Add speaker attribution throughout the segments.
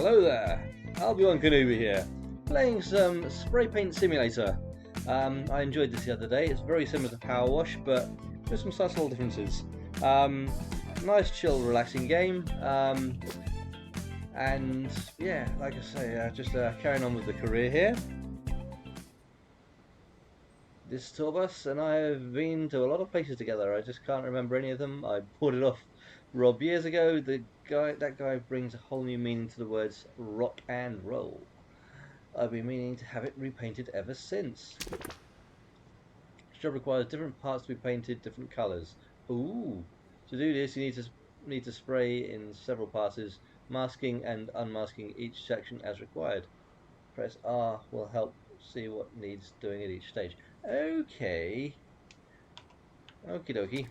Speaker 1: Hello there, Albie-Wan here, playing some Spray Paint Simulator. I enjoyed this the other day. It's very similar to Power Wash, but there's some subtle differences. Nice, chill, relaxing game. And yeah, like I say, just carrying on with the career here. This tour bus and I have been to a lot of places together. I just can't remember any of them. I bought it off Rob years ago. That guy brings a whole new meaning to the words rock and roll. I've been meaning to have it repainted ever since. This job requires different parts to be painted different colours. Ooh! To do this, you need to spray in several passes, masking and unmasking each section as required. Press R will help see what needs doing at each stage. Okay. Okie dokie.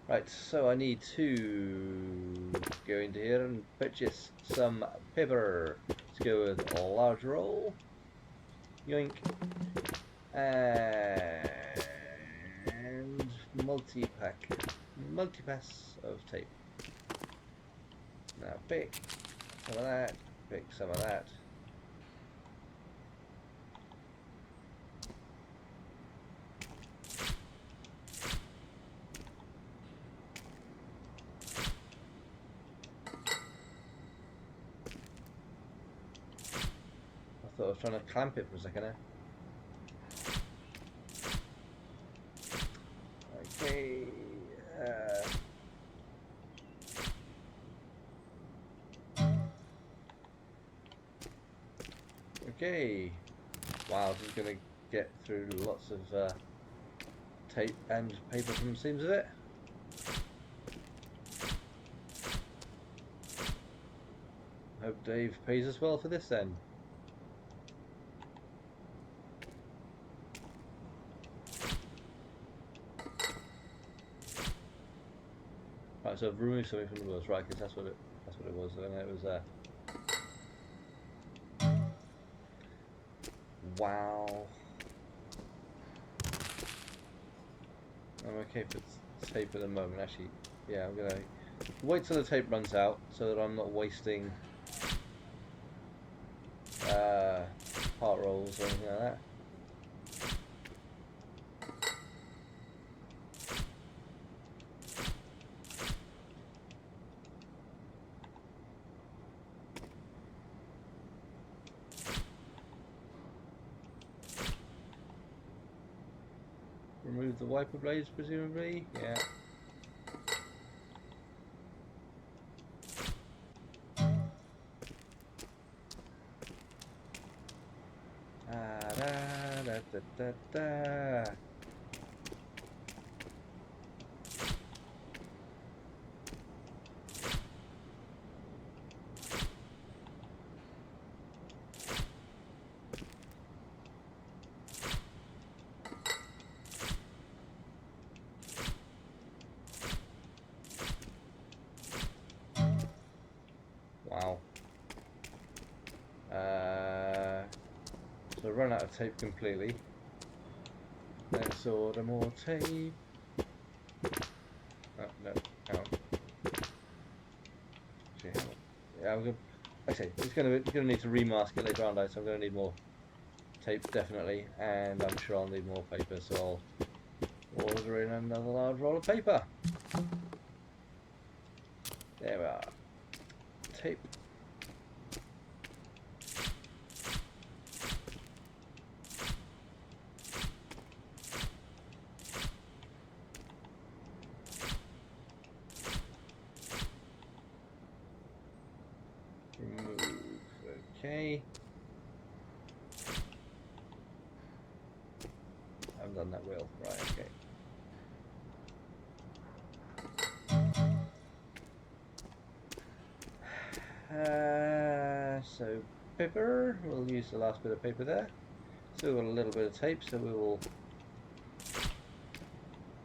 Speaker 1: Right, so I need to go into here and purchase some paper. Let's go with a large roll. Yoink. And multi-pass of tape. Now pick some of that, pick some of that. I thought I was trying to clamp it for a second there. Okay. Okay. Wow, this is going to get through lots of tape and paper from the seams of it. Hope Dave pays us well for this then. Right, so I've removed something from the wheels, right? Because that's what it was. And it was wow. I'm okay for tape at the moment. Actually, yeah, I'm gonna wait till the tape runs out so that I'm not wasting part rolls or anything like that. Remove the wiper blades, presumably. Yeah. Da. Wow. So run out of tape completely. Let's order more tape. Oh, no, hang on. Actually, hang on. Yeah, I'm gonna. Actually, it's gonna need to remask it later on, so I'm gonna need more tape definitely, and I'm sure I'll need more paper, so I'll order in another large roll of paper. There we are. Tape. Remove. Okay. I haven't done that wheel. Right, okay. So paper, we'll use the last bit of paper there. So we've got a little bit of tape, so we will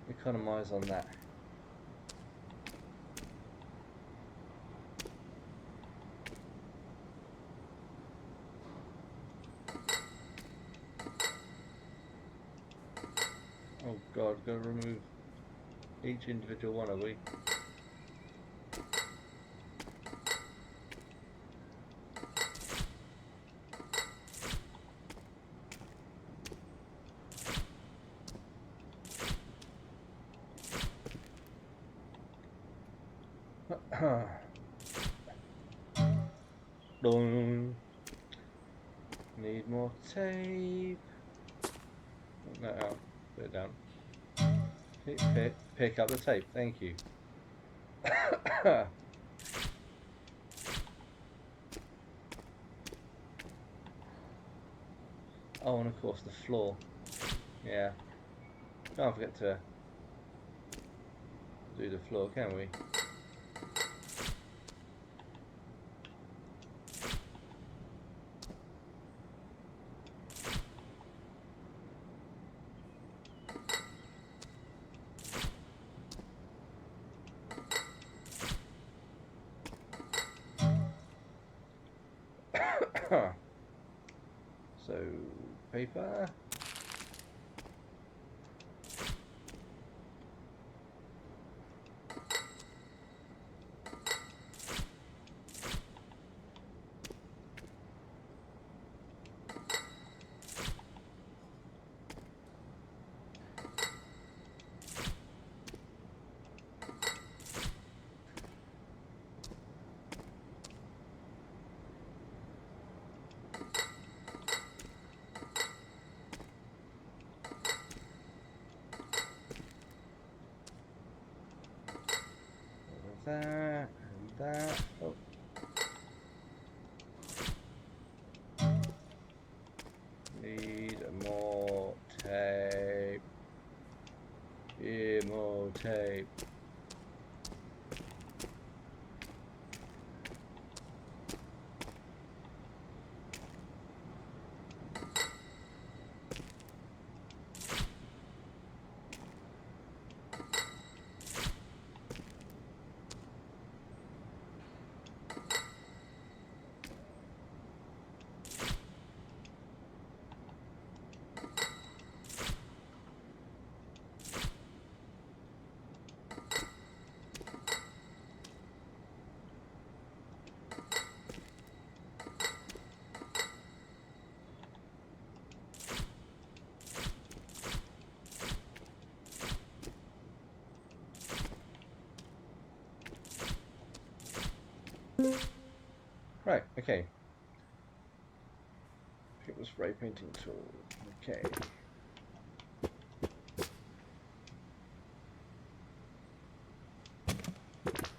Speaker 1: economize on that. Oh god, gotta remove each individual one, are we? Dun. Need more tape. No, oh, put it down. Pick up the tape. Thank you. Oh, and of course the floor. Yeah. Can't forget to do the floor, can we? So, paper. That and that. Oh. Need more tape. More tape. Right, okay. Pick up the spray painting tool. Okay.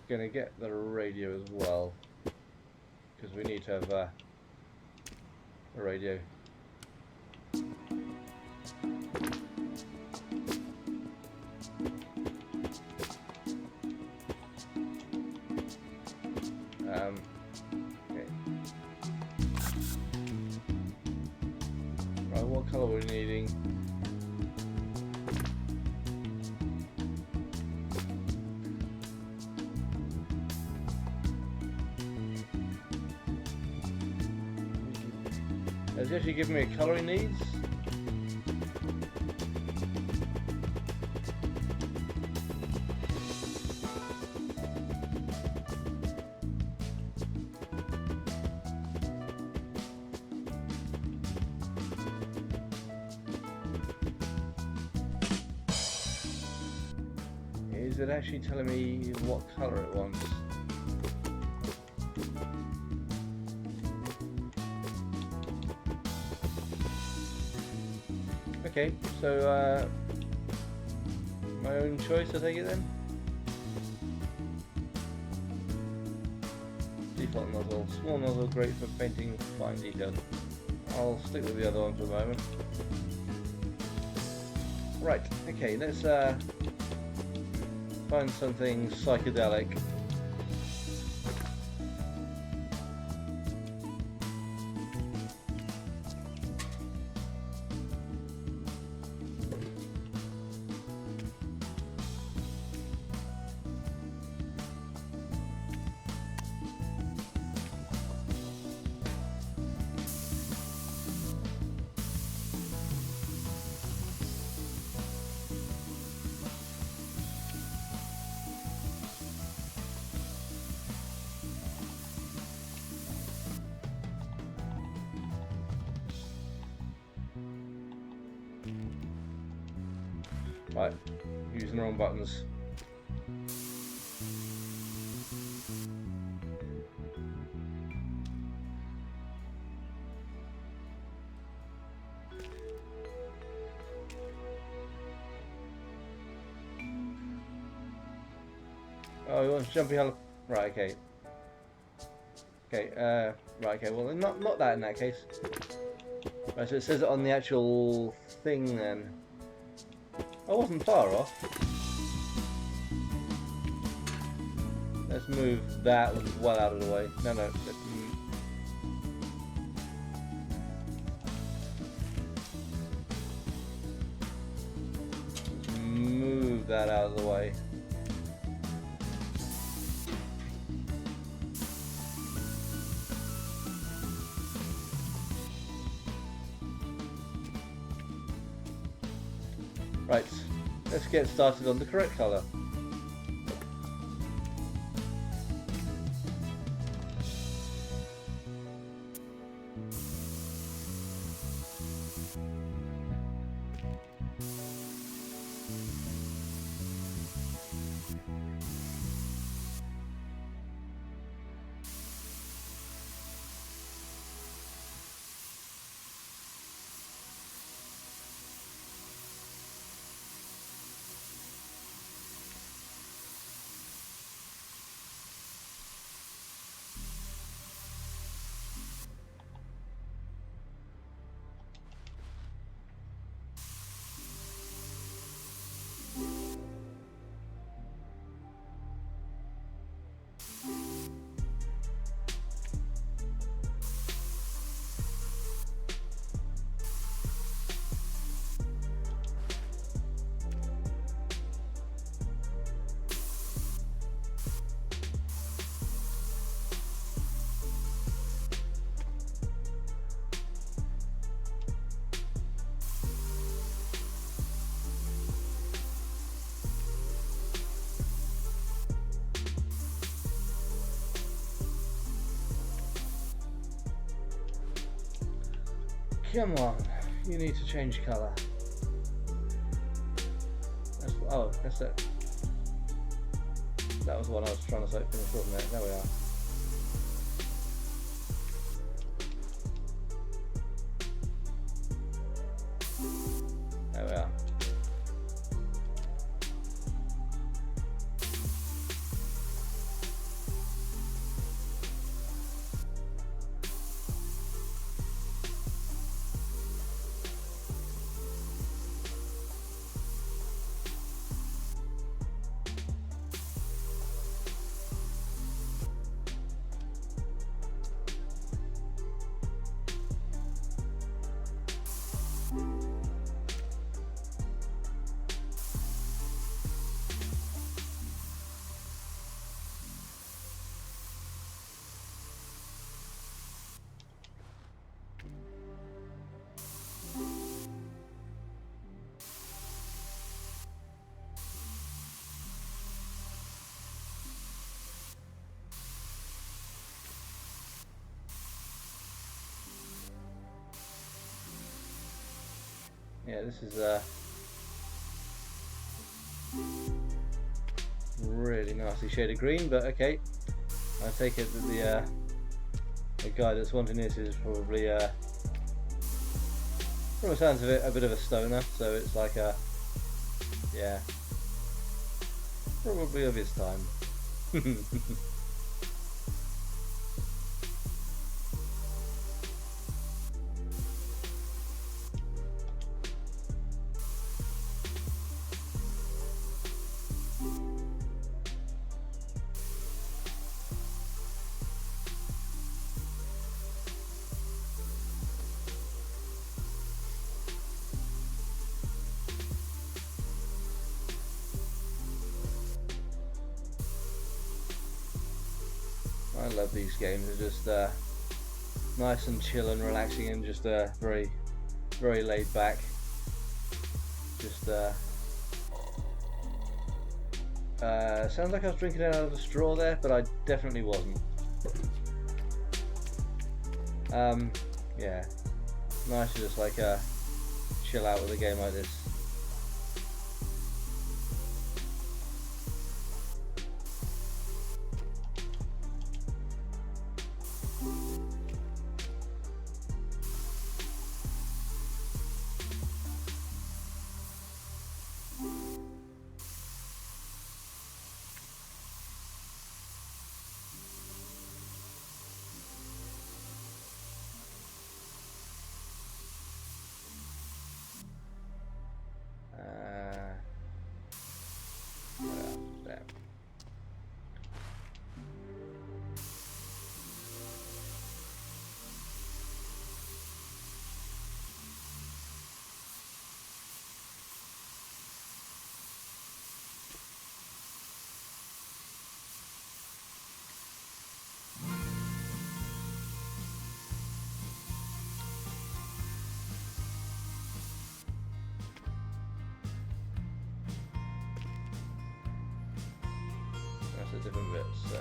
Speaker 1: Gonna get the radio as well, because we need to have a radio. Okay. Right, what colour are we needing? Has he actually given me a colour he needs? Is it actually telling me what colour it wants? Okay, so my own choice, I take it then? Default nozzle, small nozzle, great for painting fine details. I'll stick with the other one for the moment. Right, okay, let's find something psychedelic. Right, using the wrong buttons. Oh, he wants jumpy hollow. Right, okay. Okay, right, okay, well, not that in that case. Right, so it says it on the actual thing then. I wasn't far off. Let's move that well out of the way. No, let's move that out of the way. Right, let's get started on the correct colour. Come on, you need to change colour. That's it. That was the one I was trying to finish, wasn't it? There we are. There we are. Yeah, this is really nasty shade of green, but okay. I take it that the guy that's wanting this is probably, from the sounds of it, a bit of a stoner, so it's like yeah, probably of his time. I love these games. They're just nice and chill and relaxing, and just very, very laid back. Just sounds like I was drinking it out of a straw there, but I definitely wasn't. Yeah, nice to just like chill out with a game like this. it, so...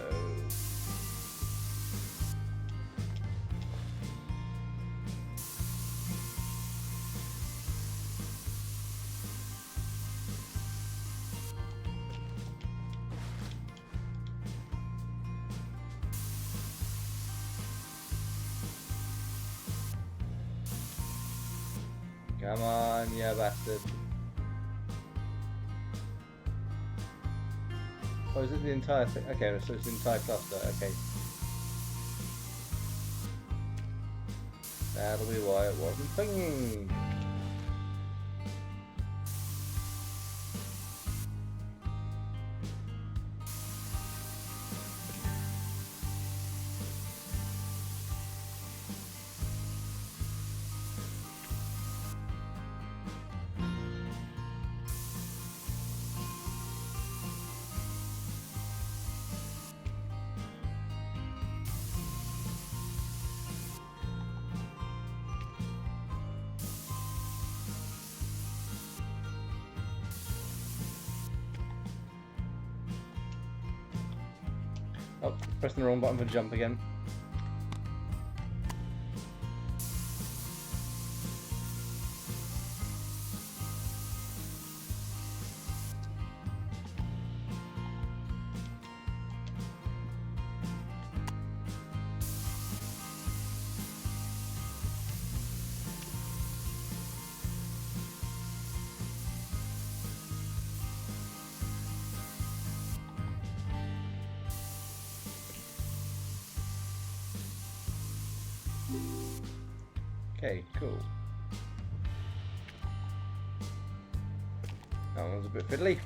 Speaker 1: Come on, you bastard. Oh, is it the entire thing? Okay, so it's the entire cluster, okay. That'll be why it wasn't pinging. Oh, pressing the wrong button for jump again. Okay, cool. That one was a bit fiddly.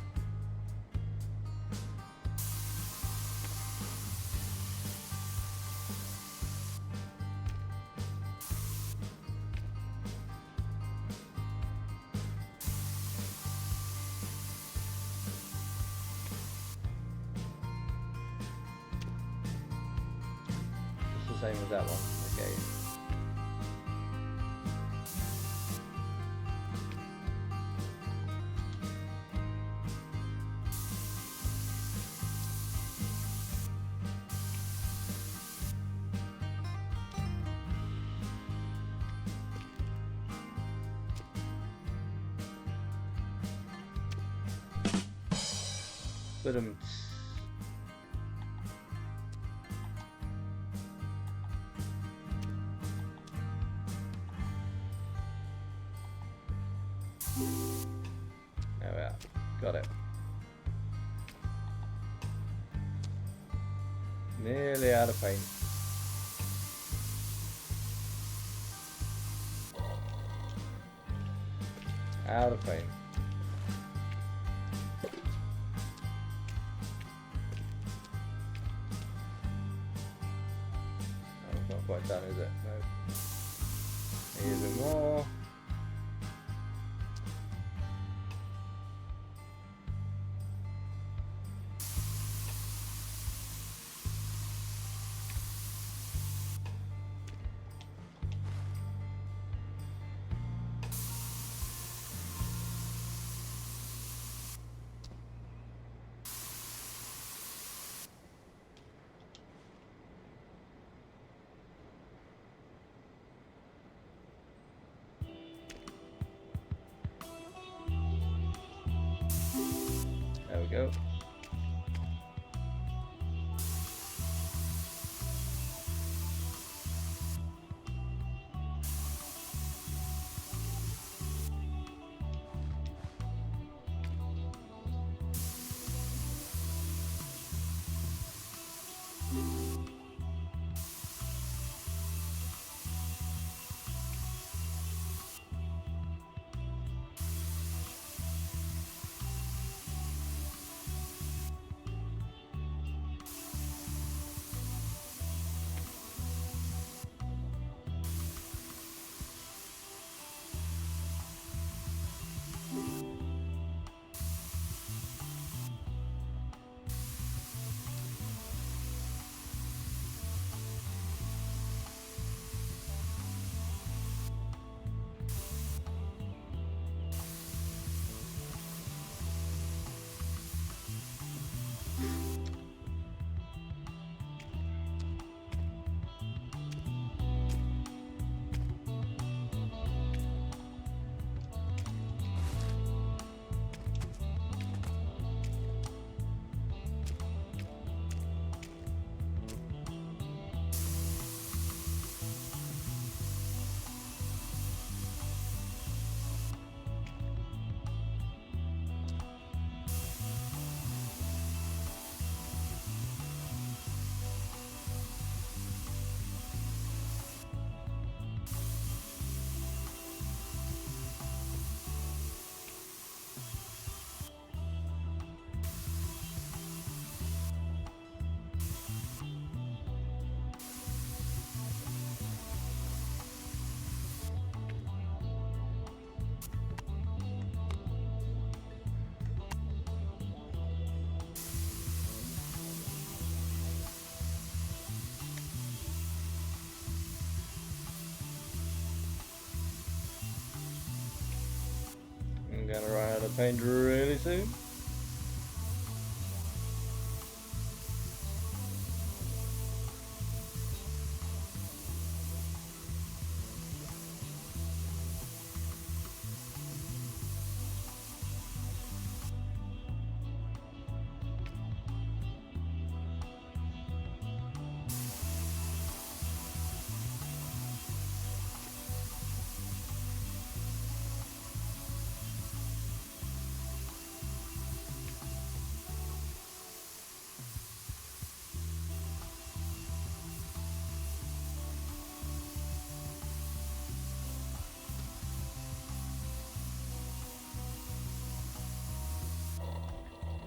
Speaker 1: It's the same as that one, okay. But there we are. Got it. Nearly out of paint. Out of paint. Not quite done, is it? No. Need a bit more. There we go. gonna run out of paint really soon.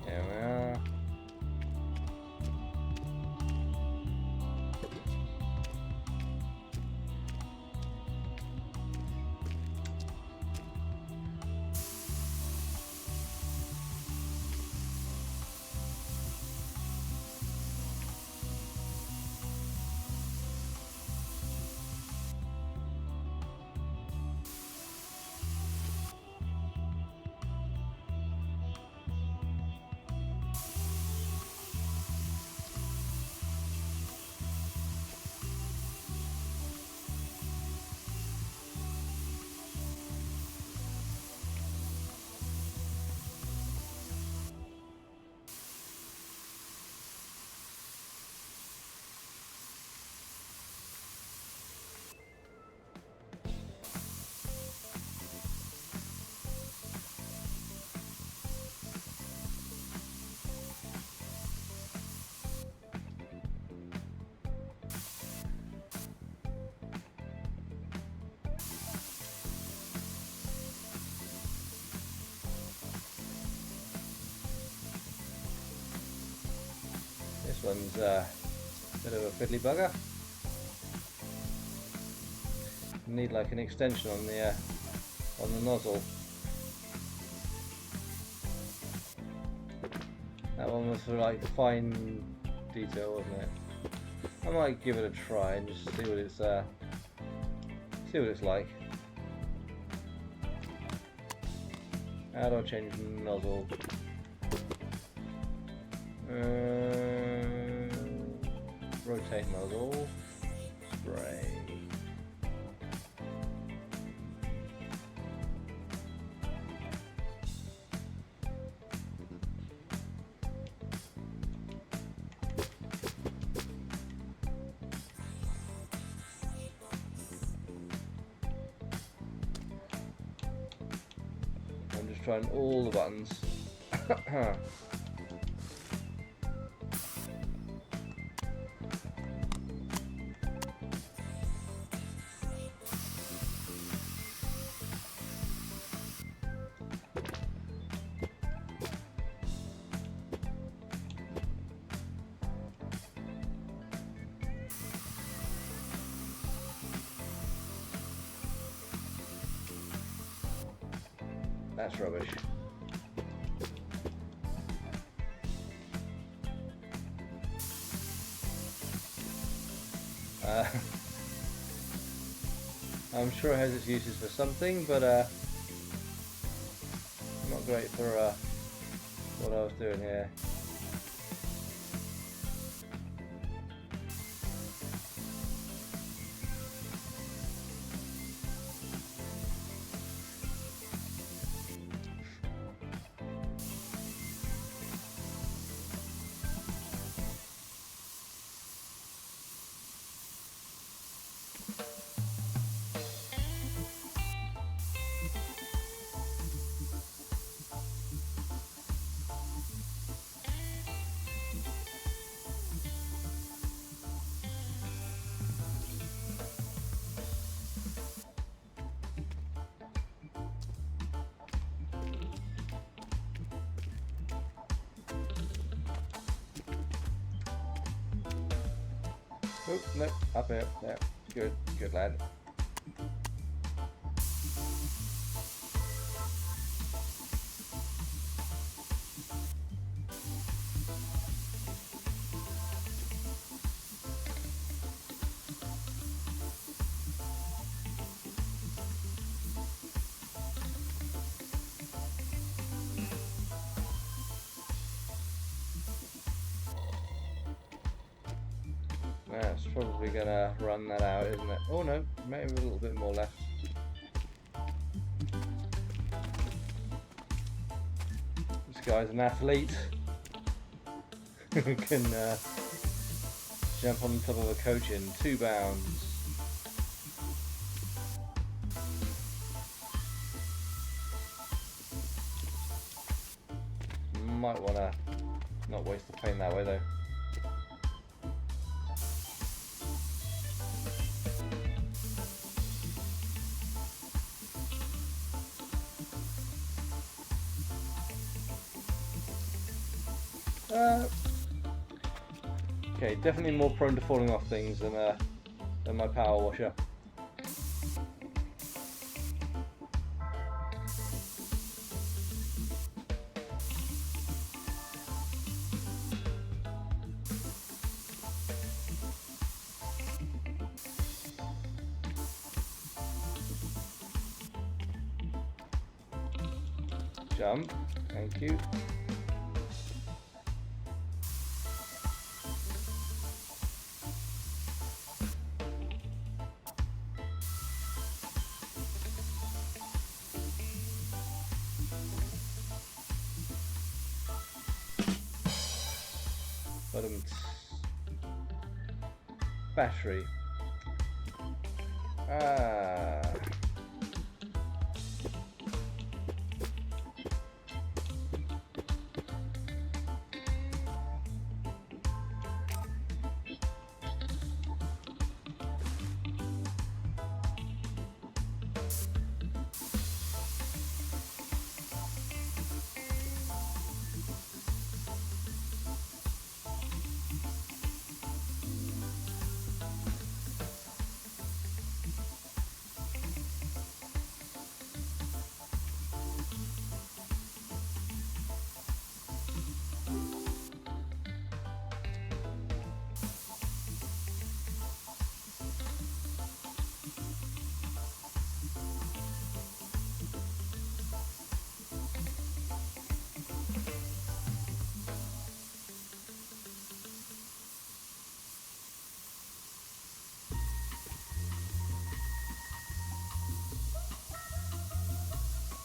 Speaker 1: There we are. This one's a bit of a fiddly bugger. Need like an extension on the nozzle. That one was for like fine detail, wasn't it? I might give it a try and just see what it's like. How do I change nozzle? Rotate nozzle. Spray. I'm just trying all the buttons. That's rubbish. I'm sure it has its uses for something, but not great for what I was doing here. Oh, no, up here. Yeah, good lad. probably gonna run that out, isn't it? Oh no, maybe a little bit more left. This guy's an athlete who can jump on top of a coach in 2 bounds. Might want to not waste the paint that way though. Okay, definitely more prone to falling off things than my power washer. Jump, thank you. Battery.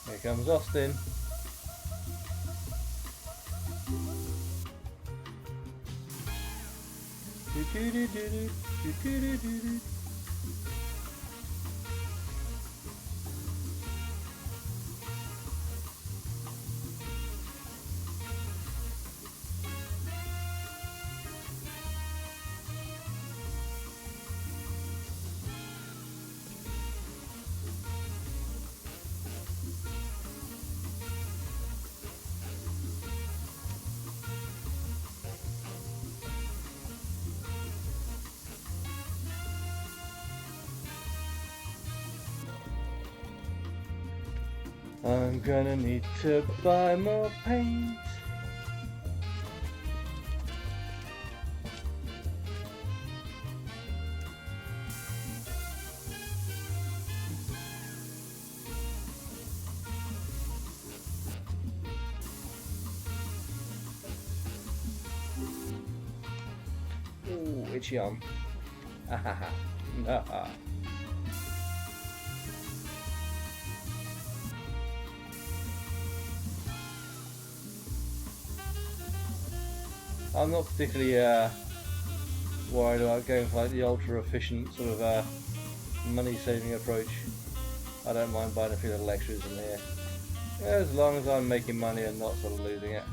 Speaker 1: Here comes Austin. I'm gonna need to buy more paint. Ooh, itchy arm. Ahaha. I'm not particularly worried about going for like the ultra efficient sort of money saving approach. I don't mind buying a few little extras in here, as long as I'm making money and not sort of losing it.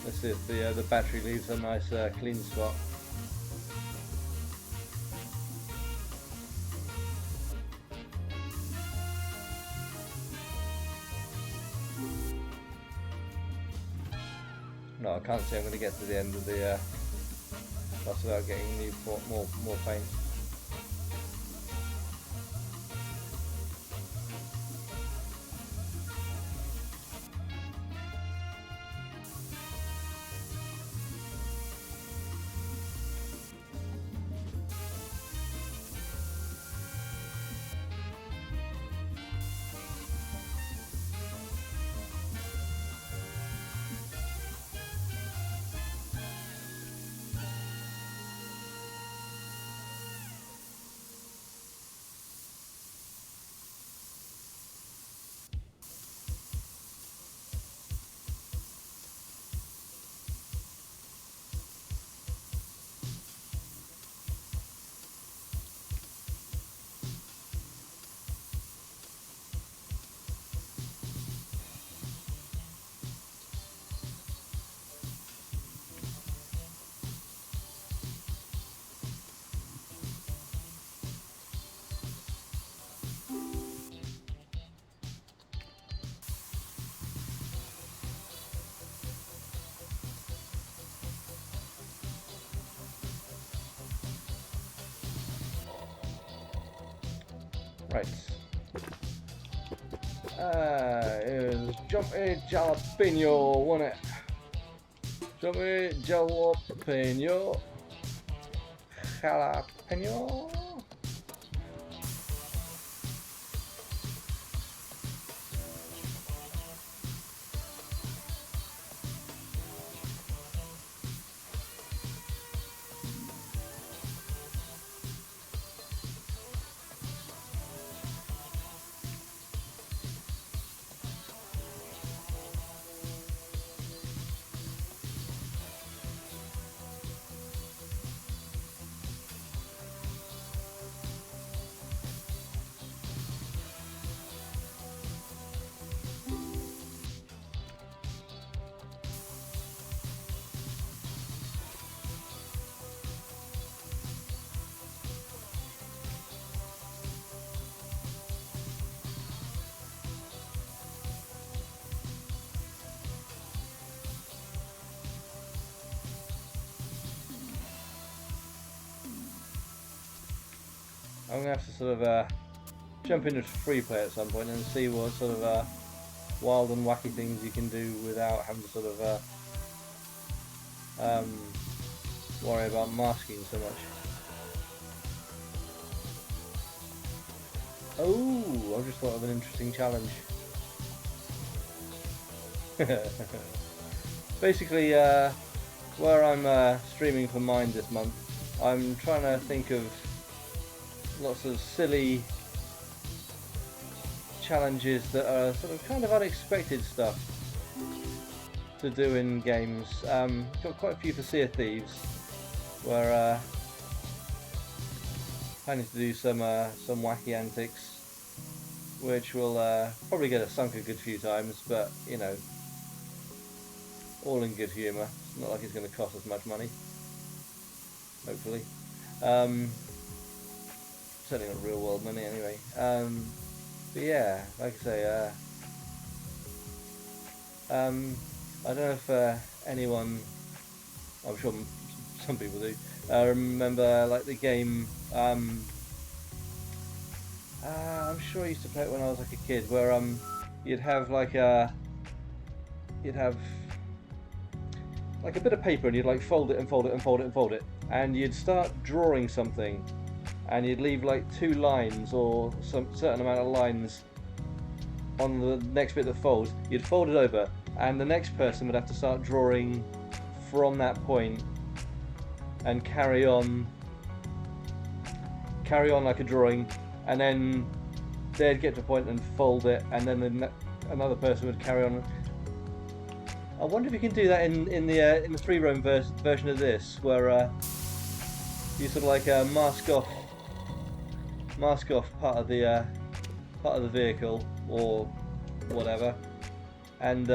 Speaker 1: Let's see if the battery leaves a nice clean spot. No, I can't see I'm going to get to the end of the bus without getting more paint. Right. It was Jumpy Jalapeno, wasn't it? Jumpy Jalapeno. Jalapeno. I'm gonna have to sort of jump into free play at some point and see what sort of wild and wacky things you can do without having to sort of worry about masking so much. Oh, I just thought of an interesting challenge. Basically, where I'm streaming for Mind this month, I'm trying to think of lots of silly challenges that are sort of kind of unexpected stuff to do in games. Got quite a few for Sea of Thieves, where planning to do some wacky antics, which will probably get us sunk a good few times, but you know, all in good humour. It's not like it's going to cost us much money, hopefully. Certainly not real world money anyway. But yeah, like I say, I don't know if anyone, I'm sure some people do, remember like the game, I'm sure I used to play it when I was like a kid, where you'd have like a bit of paper and you'd like fold it and fold it and fold it and fold it, and you'd start drawing something, and you'd leave like 2 lines or some certain amount of lines on the next bit that folds. You'd fold it over, and the next person would have to start drawing from that point and carry on like a drawing, and then they'd get to a point and fold it, and then another person would carry on. I wonder if you can do that in the free-roam version of this, where you sort of like mask off part of the vehicle or whatever, and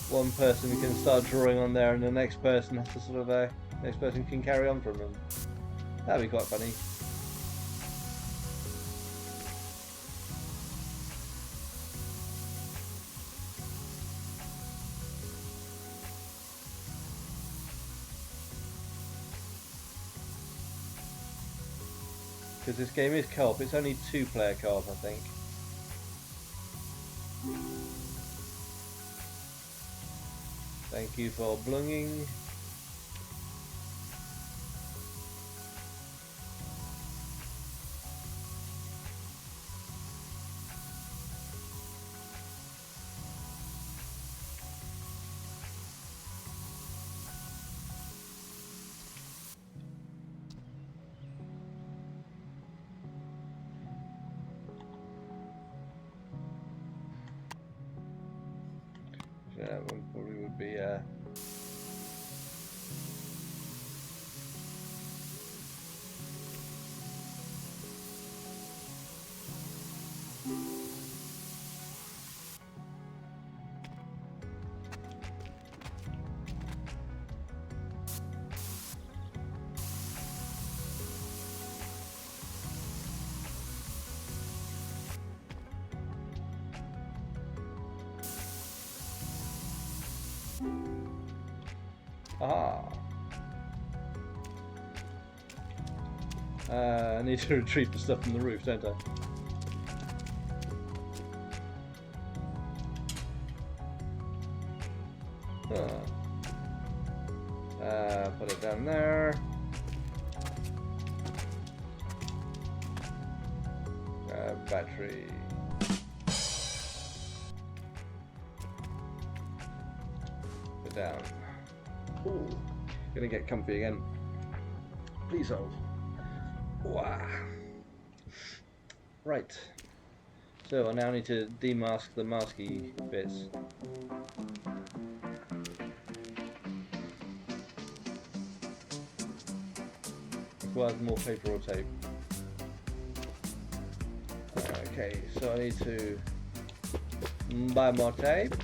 Speaker 1: one person can start drawing on there, and the next person has to sort of next person can carry on from them. That'd be quite funny. Because this game is co-op, it's only 2-player co-op, I think. Thank you for blunging. That one probably would be aha. I need to retrieve the stuff from the roof, don't I? Put it down there. Battery. Put down. Ooh, gonna get comfy again. Please hold. Wow. Right. So I now need to demask the masky bits. Requires more paper or tape. Okay, so I need to buy more tape.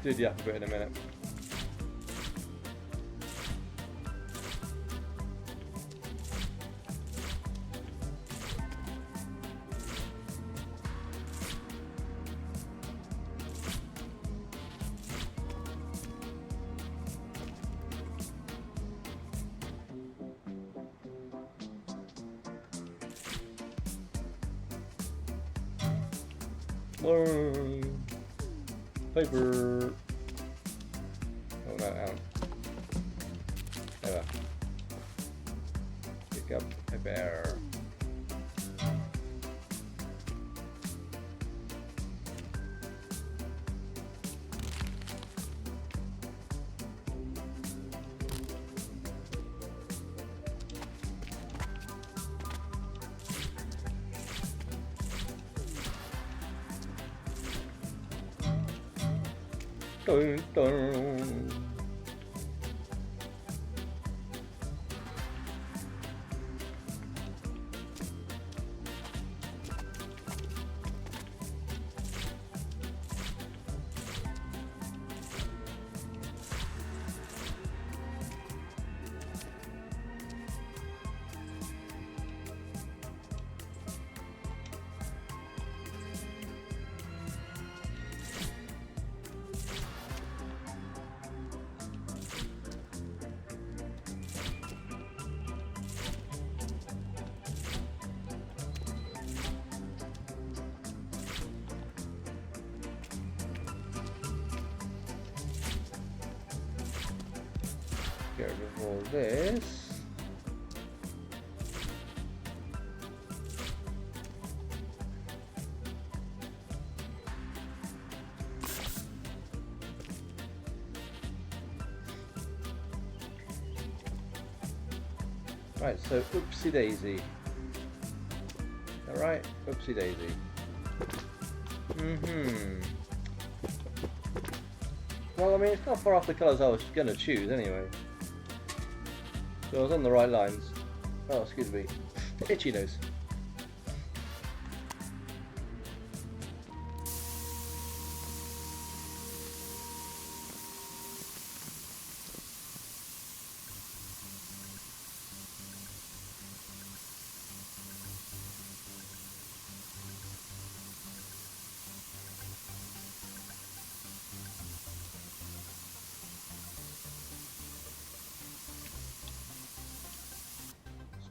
Speaker 1: Do the upper bit in a minute. More paper. Oh no, out. There. Pick up paper. Dun, dun. Get rid of all this. Right, so oopsie daisy. Alright, oopsie daisy. Well, I mean, it's not far off the colours I was going to choose anyway. So I was on the right lines. Oh, excuse me. Itchy nose.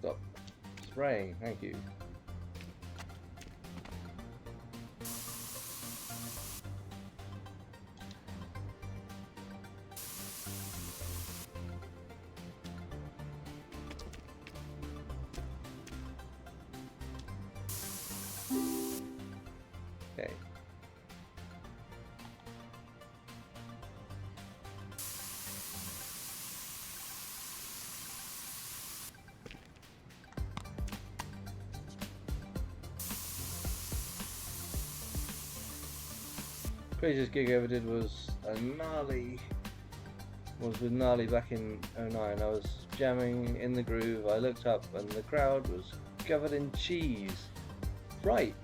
Speaker 1: Stop spraying, thank you. Okay. Craziest gig I ever did was with Gnarly back in '09. I was jamming in the groove. I looked up and the crowd was covered in cheese. Right.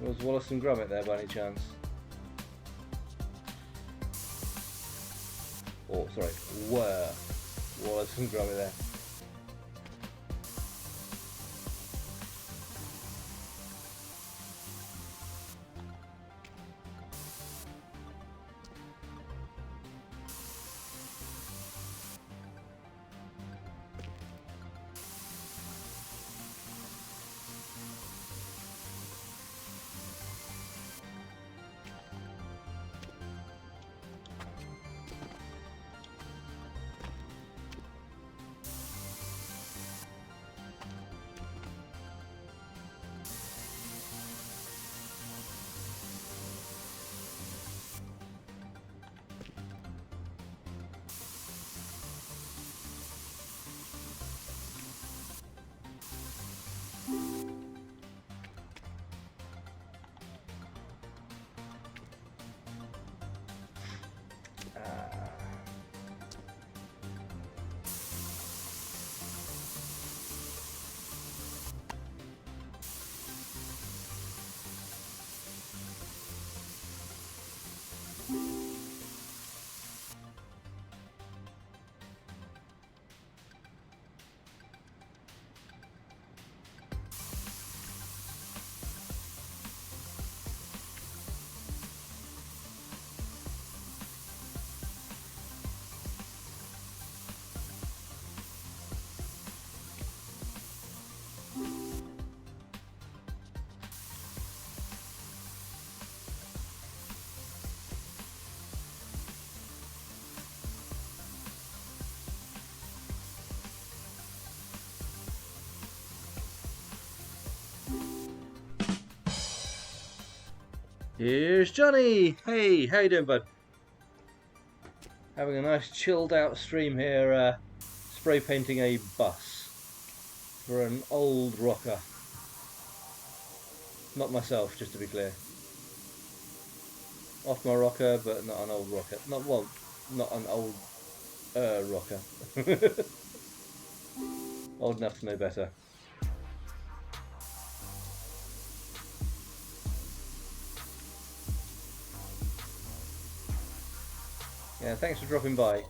Speaker 1: Was Wallace and Gromit there by any chance? Oh, sorry, were Wallace and Gromit there? Here's Johnny! Hey, how you doing, bud? Having a nice chilled out stream here, spray painting a bus for an old rocker. Not myself, just to be clear. Off my rocker, but not an old rocker. Not an old rocker. Old enough to know better. Yeah, thanks for dropping by.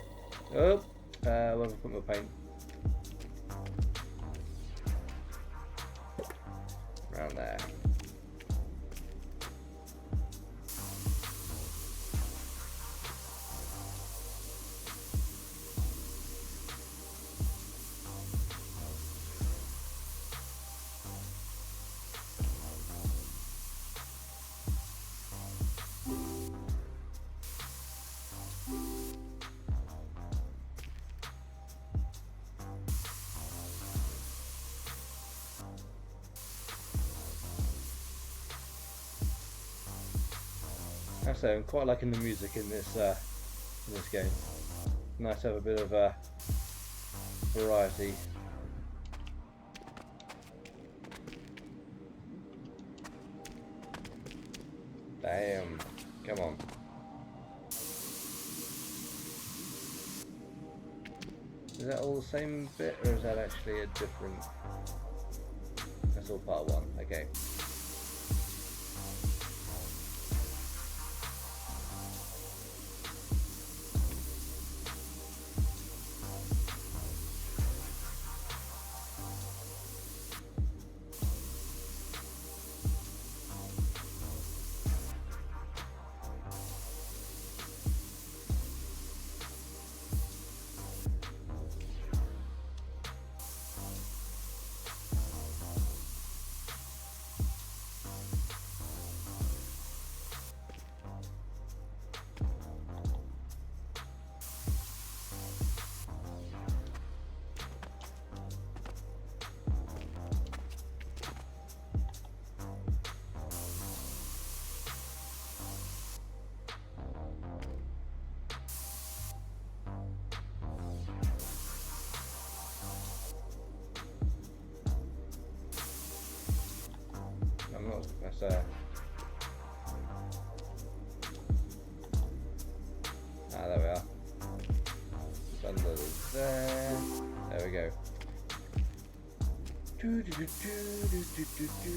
Speaker 1: Oh, where have I put my paint? Around there. So I'm quite liking the music in this game. Nice to have a bit of variety. Damn, come on. Is that all the same bit, or is that actually a different? That's all part one. Okay. Oh, that's there we are. It's under there. There we go. Do, do, do, do, do, do, do.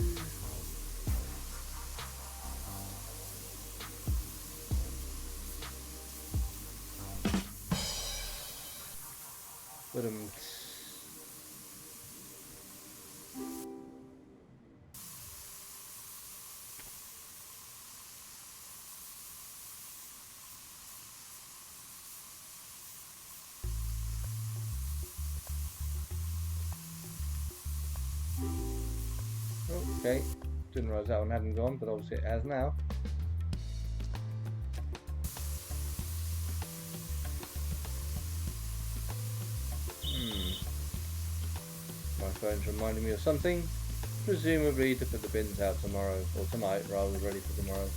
Speaker 1: Okay, didn't realise that one hadn't gone, but obviously it has now. My phone's reminding me of something, presumably to put the bins out tomorrow, or tonight rather, ready for tomorrow.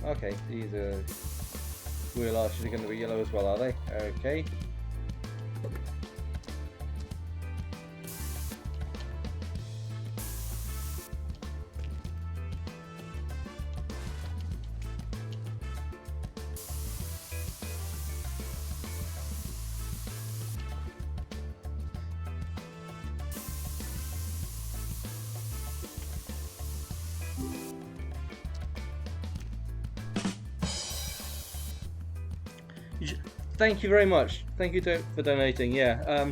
Speaker 1: Okay, these wheel arches are going to be yellow as well, are they? Okay. Thank you very much. Thank you for donating. Yeah,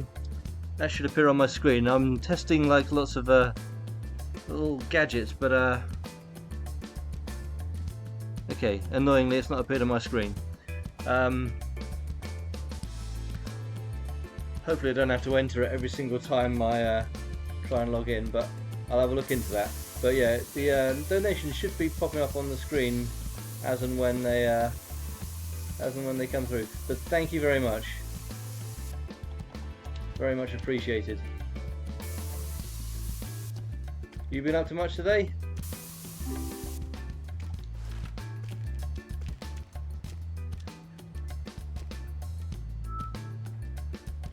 Speaker 1: that should appear on my screen. I'm testing like lots of little gadgets, but okay. Annoyingly, it's not appeared on my screen. Hopefully, I don't have to enter it every single time I try and log in, but I'll have a look into that. But yeah, the donations should be popping up on the screen as and when they come through. But thank you very much. Very much appreciated. You been up to much today?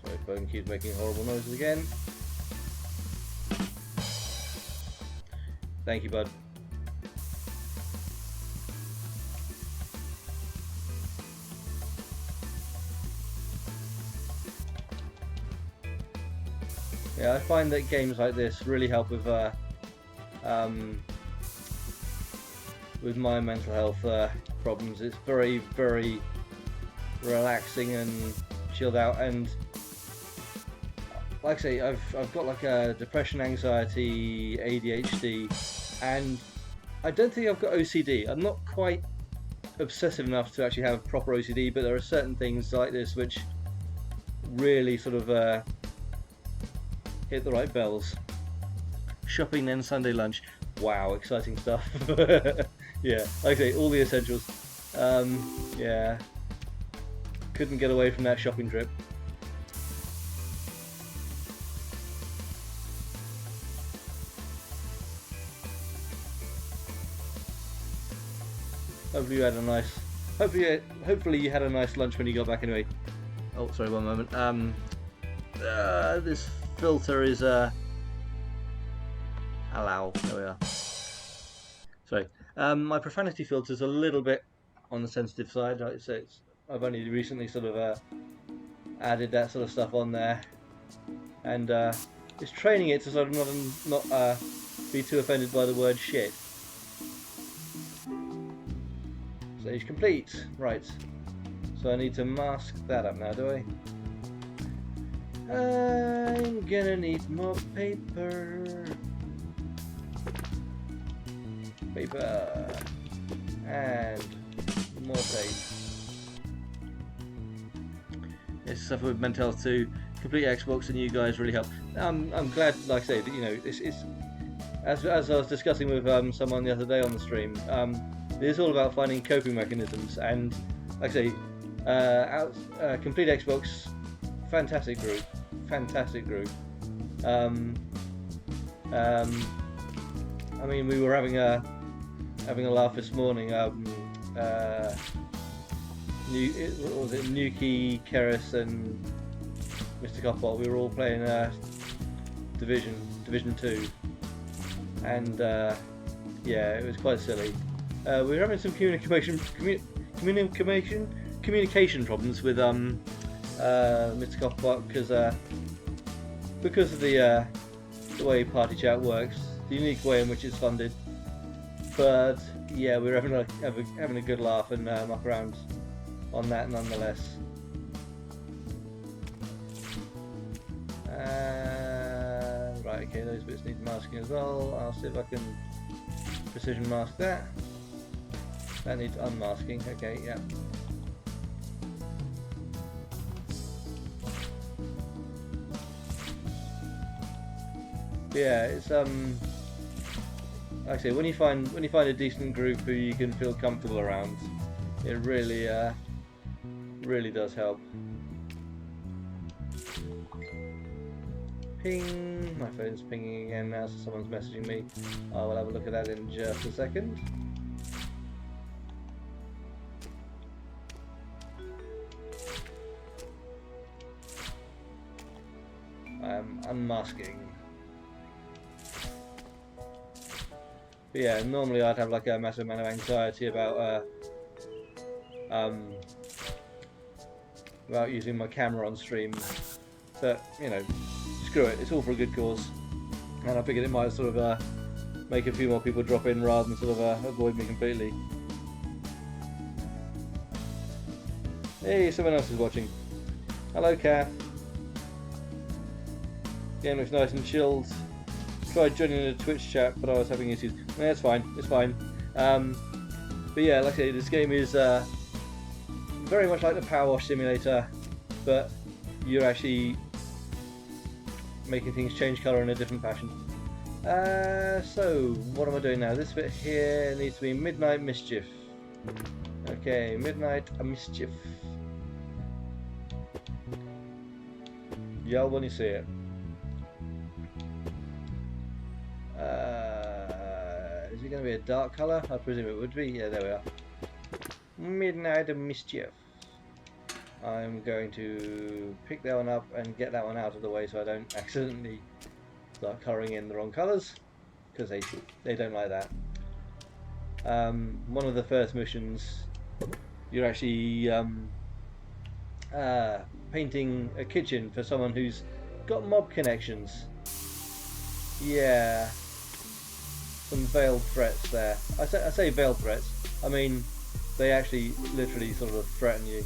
Speaker 1: Sorry, phone keeps making horrible noises again. Thank you, bud. Yeah, I find that games like this really help with my mental health problems. It's very, very relaxing and chilled out, and like I say, I've got like a depression, anxiety, ADHD, and I don't think I've got OCD. I'm not quite obsessive enough to actually have proper OCD, but there are certain things like this which really sort of hit the right bells. Shopping, then Sunday lunch. Wow, exciting stuff. Yeah, like I say, all the essentials. Yeah, couldn't get away from that shopping trip. Hopefully you had a nice. Hopefully you had a nice lunch when you got back anyway. Oh, sorry, one moment. This filter is allow. There we are. Sorry. My profanity filter is a little bit on the sensitive side. I've only recently sort of added that sort of stuff on there, and it's training it to sort of not be too offended by the word shit. Stage complete. Right. So I need to mask that up now, do I? I'm gonna need more paper. And more tape. It's stuff with mental health too. Complete Xbox and you guys really help. I'm glad, like I say, that, you know, it's as I was discussing with someone the other day on the stream. It's all about finding coping mechanisms, and like I say, Complete Xbox, fantastic group, fantastic group. Um, um, I mean, we were having a laugh this morning. What was it? Nuki, Keris, and Mr. Copbot. We were all playing Division 2, and yeah, it was quite silly. We were having some communication problems with Mr. Copbot because of the way Party Chat works, the unique way in which it's funded. But yeah, we were having a good laugh and muck around on that nonetheless. Right, okay, those bits need masking as well. I'll see if I can precision mask that. That needs unmasking. Okay, yeah. Yeah, it's like I say, when you find a decent group who you can feel comfortable around, it really really does help. Ping! My phone's pinging again now, so someone's messaging me. I will have a look at that in just a second. I'm unmasking. But yeah, normally I'd have like a massive amount of anxiety about using my camera on stream, but you know, screw it, it's all for a good cause, and I figured it might sort of make a few more people drop in rather than sort of avoid me completely. Hey, someone else is watching. Hello, Kath. Game looks nice and chilled. Tried joining the Twitch chat, but I was having issues. No, it's fine, it's fine. But yeah, like I say, this game is very much like the Power Wash Simulator, but you're actually making things change colour in a different fashion. So, what am I doing now? This bit here needs to be Midnight Mischief. Okay, Midnight Mischief. Yell when you see it. Is it going to be a dark colour? I presume it would be. Yeah, there we are. Midnight Mischief. I'm going to pick that one up and get that one out of the way so I don't accidentally start colouring in the wrong colours, because they don't like that. One of the first missions, you're actually painting a kitchen for someone who's got mob connections. Yeah, some veiled threats there. I say veiled threats. I mean, they actually literally sort of threaten you.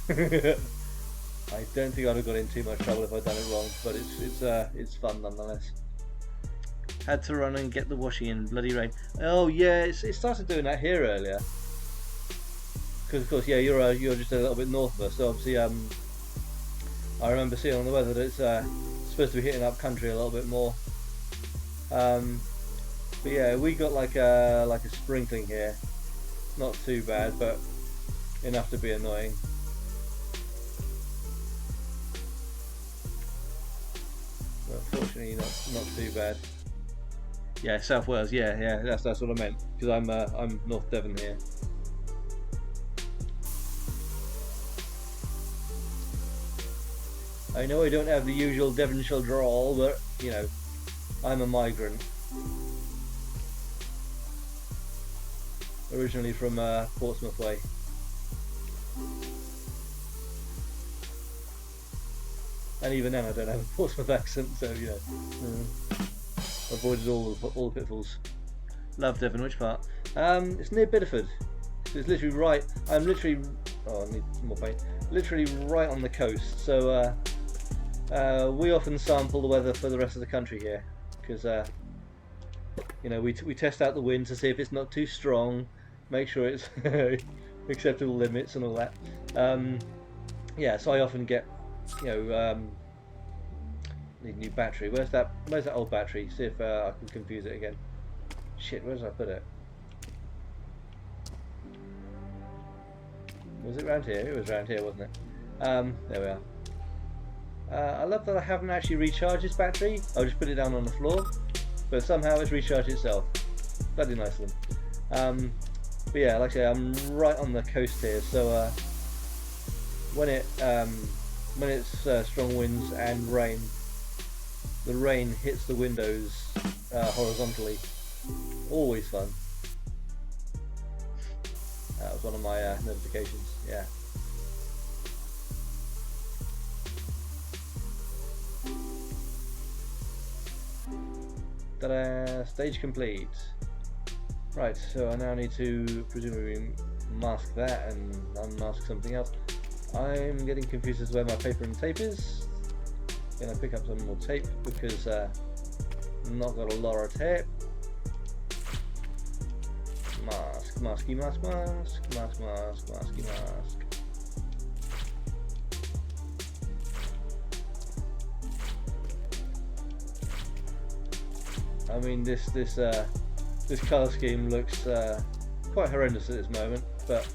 Speaker 1: I don't think I'd have got in too much trouble if I'd done it wrong, but it's fun nonetheless. Had to run and get the washing in, bloody rain. Oh yeah, it started doing that here earlier. Because of course, yeah, you're just a little bit north of us, so obviously I remember seeing on the weather that it's supposed to be hitting up country a little bit more. But yeah, we got like a sprinkling here. Not too bad, but enough to be annoying. But fortunately, not too bad. Yeah, South Wales. Yeah, that's what I meant, because I'm North Devon here. I know I don't have the usual Devonshire drawl, but you know, I'm a migrant. Originally from Portsmouth way. And even then I don't have a Portsmouth accent, so you know, avoided all the pitfalls. Love Devon. Which part? It's near Bideford. So it's literally right. I'm literally. Oh, I need some more paint. Literally right on the coast. So we often sample the weather for the rest of the country here, because you know, we test out the wind to see if it's not too strong, make sure it's acceptable limits and all that. Yeah, so I often get, you know, need a new battery. Where's that old battery? See if I can confuse it again. Shit, where did I put it? Was it round here? It was round here, wasn't it? There we are. I love that I haven't actually recharged this battery. I'll just put it down on the floor, but somehow it's recharged itself. Bloody nice of them. But yeah, like I say, I'm right on the coast here, so when it's strong winds and rain, the rain hits the windows horizontally. Always fun. That was one of my notifications. Yeah. Ta-da! Stage complete. Right, so I now need to presumably mask that and unmask something else. I'm getting confused as to where my paper and tape is. Gonna pick up some more tape because I've not got a lot of tape. Mask, masky, mask, mask, mask, mask, masky, mask. I mean, this colour scheme looks quite horrendous at this moment, but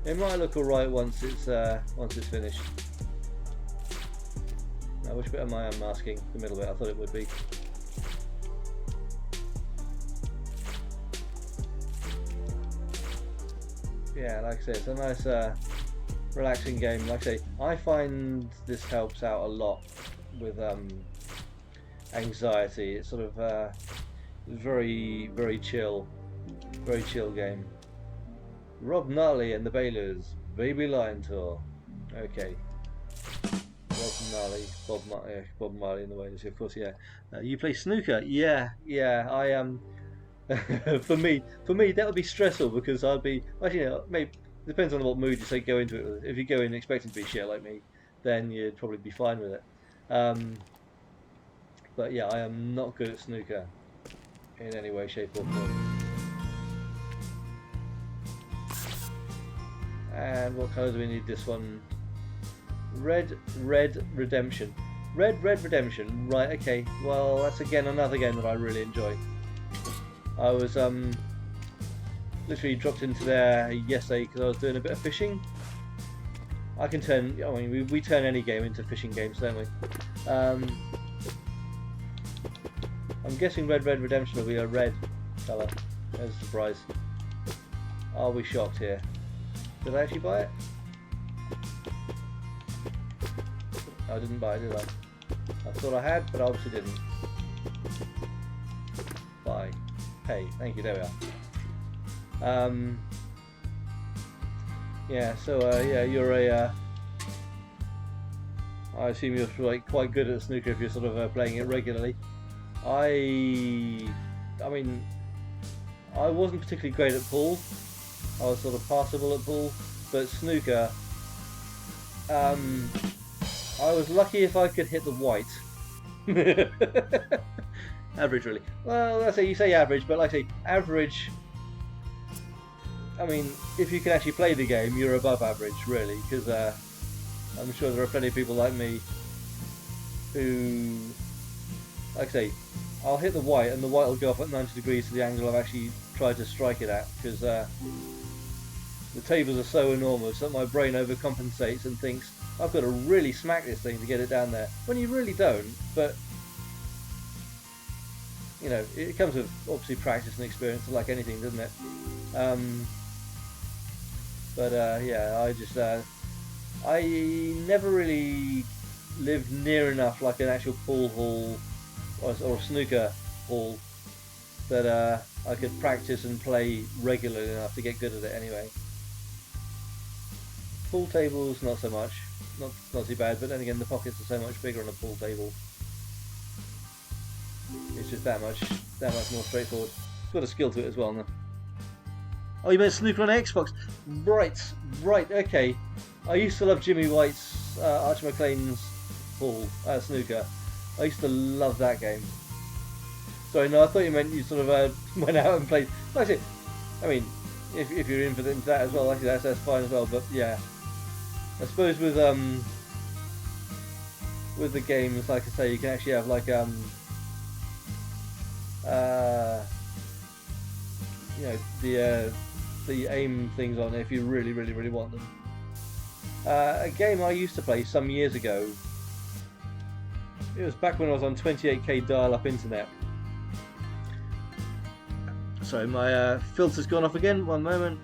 Speaker 1: it might look alright once it's finished. Now, which bit am I unmasking? The middle bit. I thought it would be. Yeah, like I say, it's a nice relaxing game. Like I say, I find this helps out a lot with anxiety. It's sort of very chill game. Rob Gnarly and the Baylors Baby Lion Tour. Okay. Rob Gnarly, Bob Marley and the Wailers, of course. Yeah. You play snooker? Yeah. I am. For me, that would be stressful because I'd be. Well, you know, maybe depends on what mood you say go into it with. If you go in expecting to be shit like me, then you'd probably be fine with it. But yeah, I am not good at snooker in any way, shape, or form. And what colour do we need this one? Red Redemption. Red Redemption. Right. Okay. Well, that's again another game that I really enjoy. I was literally dropped into there yesterday because I was doing a bit of fishing. I can turn. I mean, we turn any game into fishing games, don't we? I'm guessing Red Redemption will be a red colour. There's a surprise. Are we shocked here? Did I actually buy it? I didn't buy it, did I? I thought I had, but I obviously didn't. Buy. Pay. Thank you, there we are. Yeah, so yeah, you're a I assume you're like quite good at snooker if you're sort of playing it regularly. I mean, I wasn't particularly great at pool. I was sort of passable at pool, but snooker, I was lucky if I could hit the white. Average, really. Well, I say you say average, but like I say, average. I mean, if you can actually play the game, you're above average, really, because I'm sure there are plenty of people like me who, like I say, I'll hit the white and the white will go up at 90 degrees to the angle I've actually tried to strike it at, because the tables are so enormous that my brain overcompensates and thinks I've got to really smack this thing to get it down there, when you really don't. But you know, it comes with obviously practice and experience, like anything, doesn't it? Yeah, I just I never really lived near enough like an actual pool hall or a snooker hall that I could practice and play regularly enough to get good at it anyway. Pool tables, not so much. Not too bad, but then again, the pockets are so much bigger on a pool table. It's just that much more straightforward. It's got a skill to it as well, no? Oh, you meant snooker on Xbox? Right, okay. I used to love Jimmy White's, Archie McLean's pool, snooker. I used to love that game. Sorry, no, I thought you meant you sort of went out and played. Like I said, I mean, if you're into that as well, like that's fine as well. But yeah, I suppose with the games, like I say, you can actually have like you know, the aim things on if you really want them. A game I used to play some years ago. It was back when I was on 28k dial-up internet. Sorry, my filter's gone off again. One moment.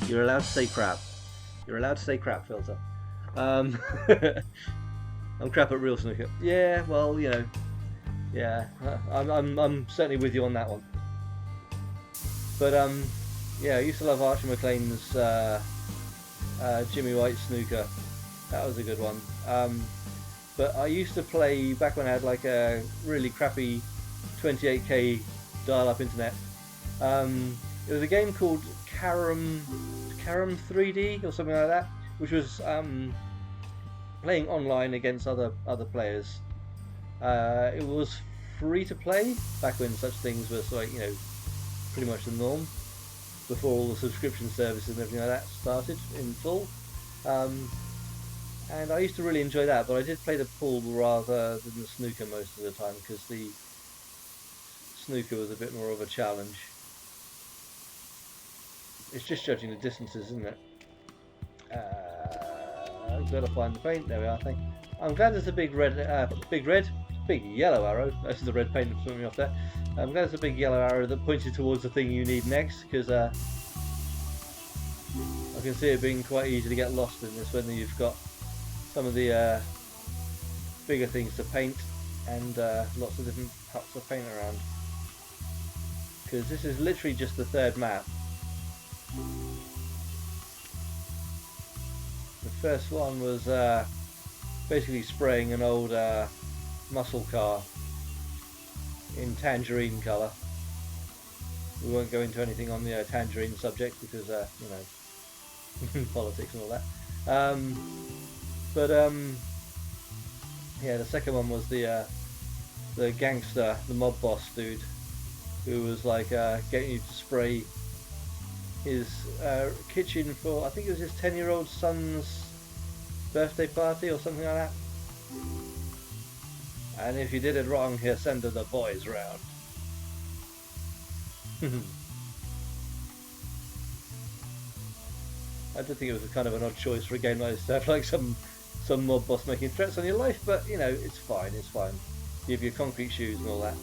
Speaker 1: You're allowed to say crap. You're allowed to say crap, filter. I'm crap at real snooker. Yeah, well, you know, yeah, I'm certainly with you on that one. But yeah, I used to love Archie McLean's Jimmy White snooker. That was a good one. But I used to play back when I had like a really crappy 28k dial-up internet. It was a game called Carom 3D or something like that, which was playing online against other players. It was free to play back when such things were like, you know, pretty much the norm, before all the subscription services and everything like that started in full. And I used to really enjoy that, but I did play the pool rather than the snooker most of the time, because the snooker was a bit more of a challenge. It's just judging the distances, isn't it? I've got to find the paint. There we are. I'm glad there's a big yellow arrow. This is the red paint that put me off there. I'm glad there's a big yellow arrow that points you towards the thing you need next, because I can see it being quite easy to get lost in this when you've got some of the bigger things to paint and lots of different cuts of paint around. Because this is literally just the third map. The first one was basically spraying an old muscle car in tangerine colour. We won't go into anything on the tangerine subject because you know, politics and all that. Yeah, the second one was the gangster, the mob boss dude, who was like getting you to spray his kitchen for, I think it was his 10-year-old son's birthday party or something like that. And if you did it wrong, he'll send the boys round. I did think it was kind of an odd choice for a game like this to have like some mob boss making threats on your life, but you know, it's fine, it's fine. You have your concrete shoes and all that.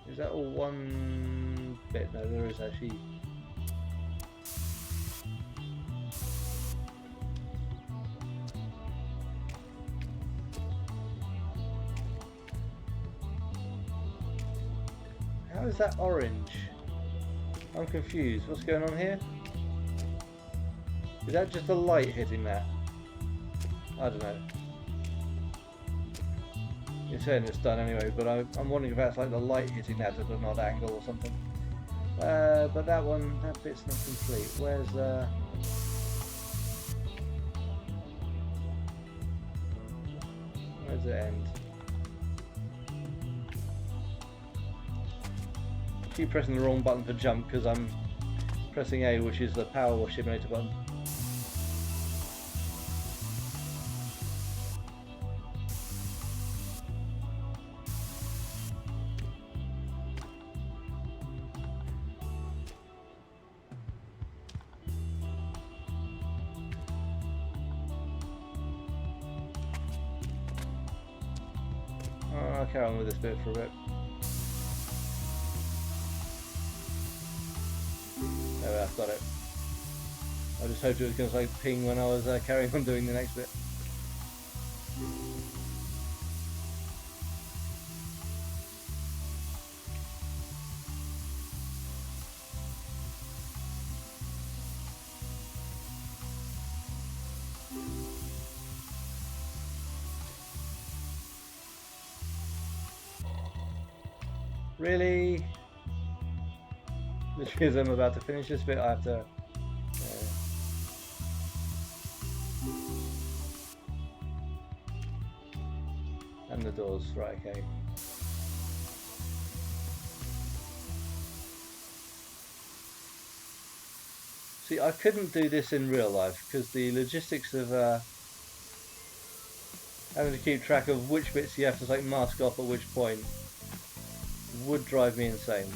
Speaker 1: Is that all one bit? No, there is actually. How is that orange? I'm confused. What's going on here? Is that just the light hitting that? I don't know. You're saying it's done anyway, but I'm wondering if that's like the light hitting that at an odd angle or something. But that bit's not complete. Where's it end? I keep pressing the wrong button for jump because I'm pressing A, which is the power wash emulator button. I'll carry on with this bit for a bit. There, I've got it. I just hoped it was going to like ping when I was carrying on doing the next bit. Really? Literally as I'm about to finish this bit, I have to... And the doors, right, okay. See, I couldn't do this in real life because the logistics of having to keep track of which bits you have to like mask off at which point would drive me insane.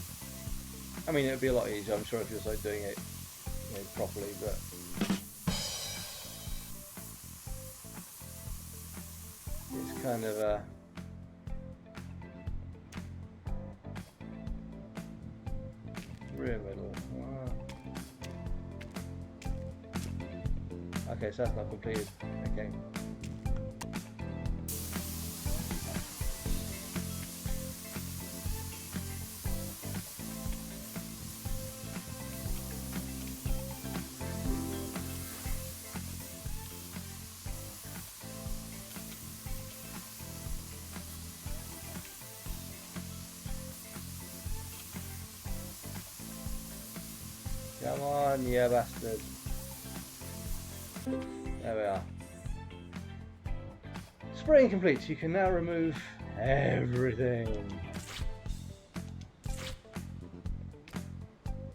Speaker 1: I mean, it would be a lot easier, I'm sure, if you're like doing it, you know, properly, but it's kind of rear middle. Okay, so that's not completed. Okay. Come on, you bastard. There we are. Spraying complete. You can now remove everything.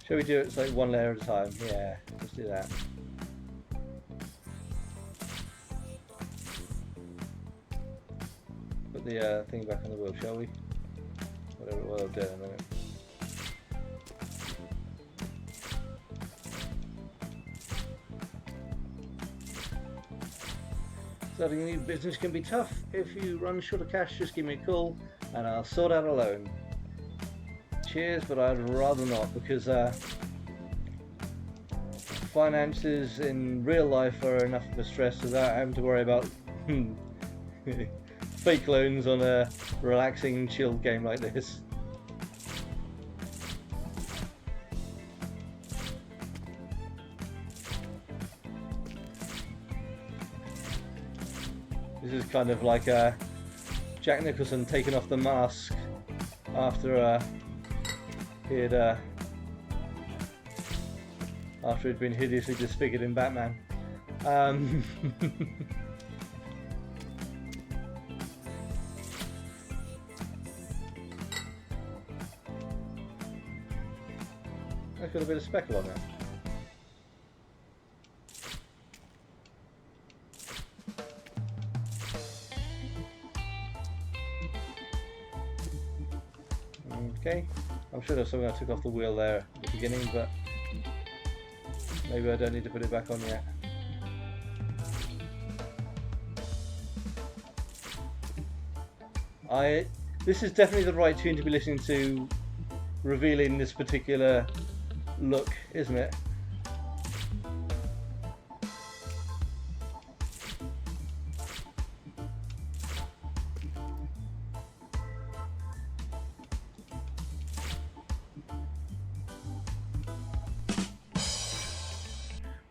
Speaker 1: Shall we do it like one layer at a time? Yeah, let's do that. Put the thing back on the wheel, shall we? Whatever it will do in a minute. Starting a new business can be tough. If you run short of cash, just give me a call and I'll sort out a loan. Cheers, but I'd rather not, because finances in real life are enough of a stress without having to worry about fake loans on a relaxing, chilled game like this. This is kind of like Jack Nicholson taking off the mask after he'd been hideously disfigured in Batman. I've got a bit of speckle on there. Okay, I'm sure there's something I took off the wheel there at the beginning, but maybe I don't need to put it back on yet. This is definitely the right tune to be listening to, revealing this particular look, isn't it?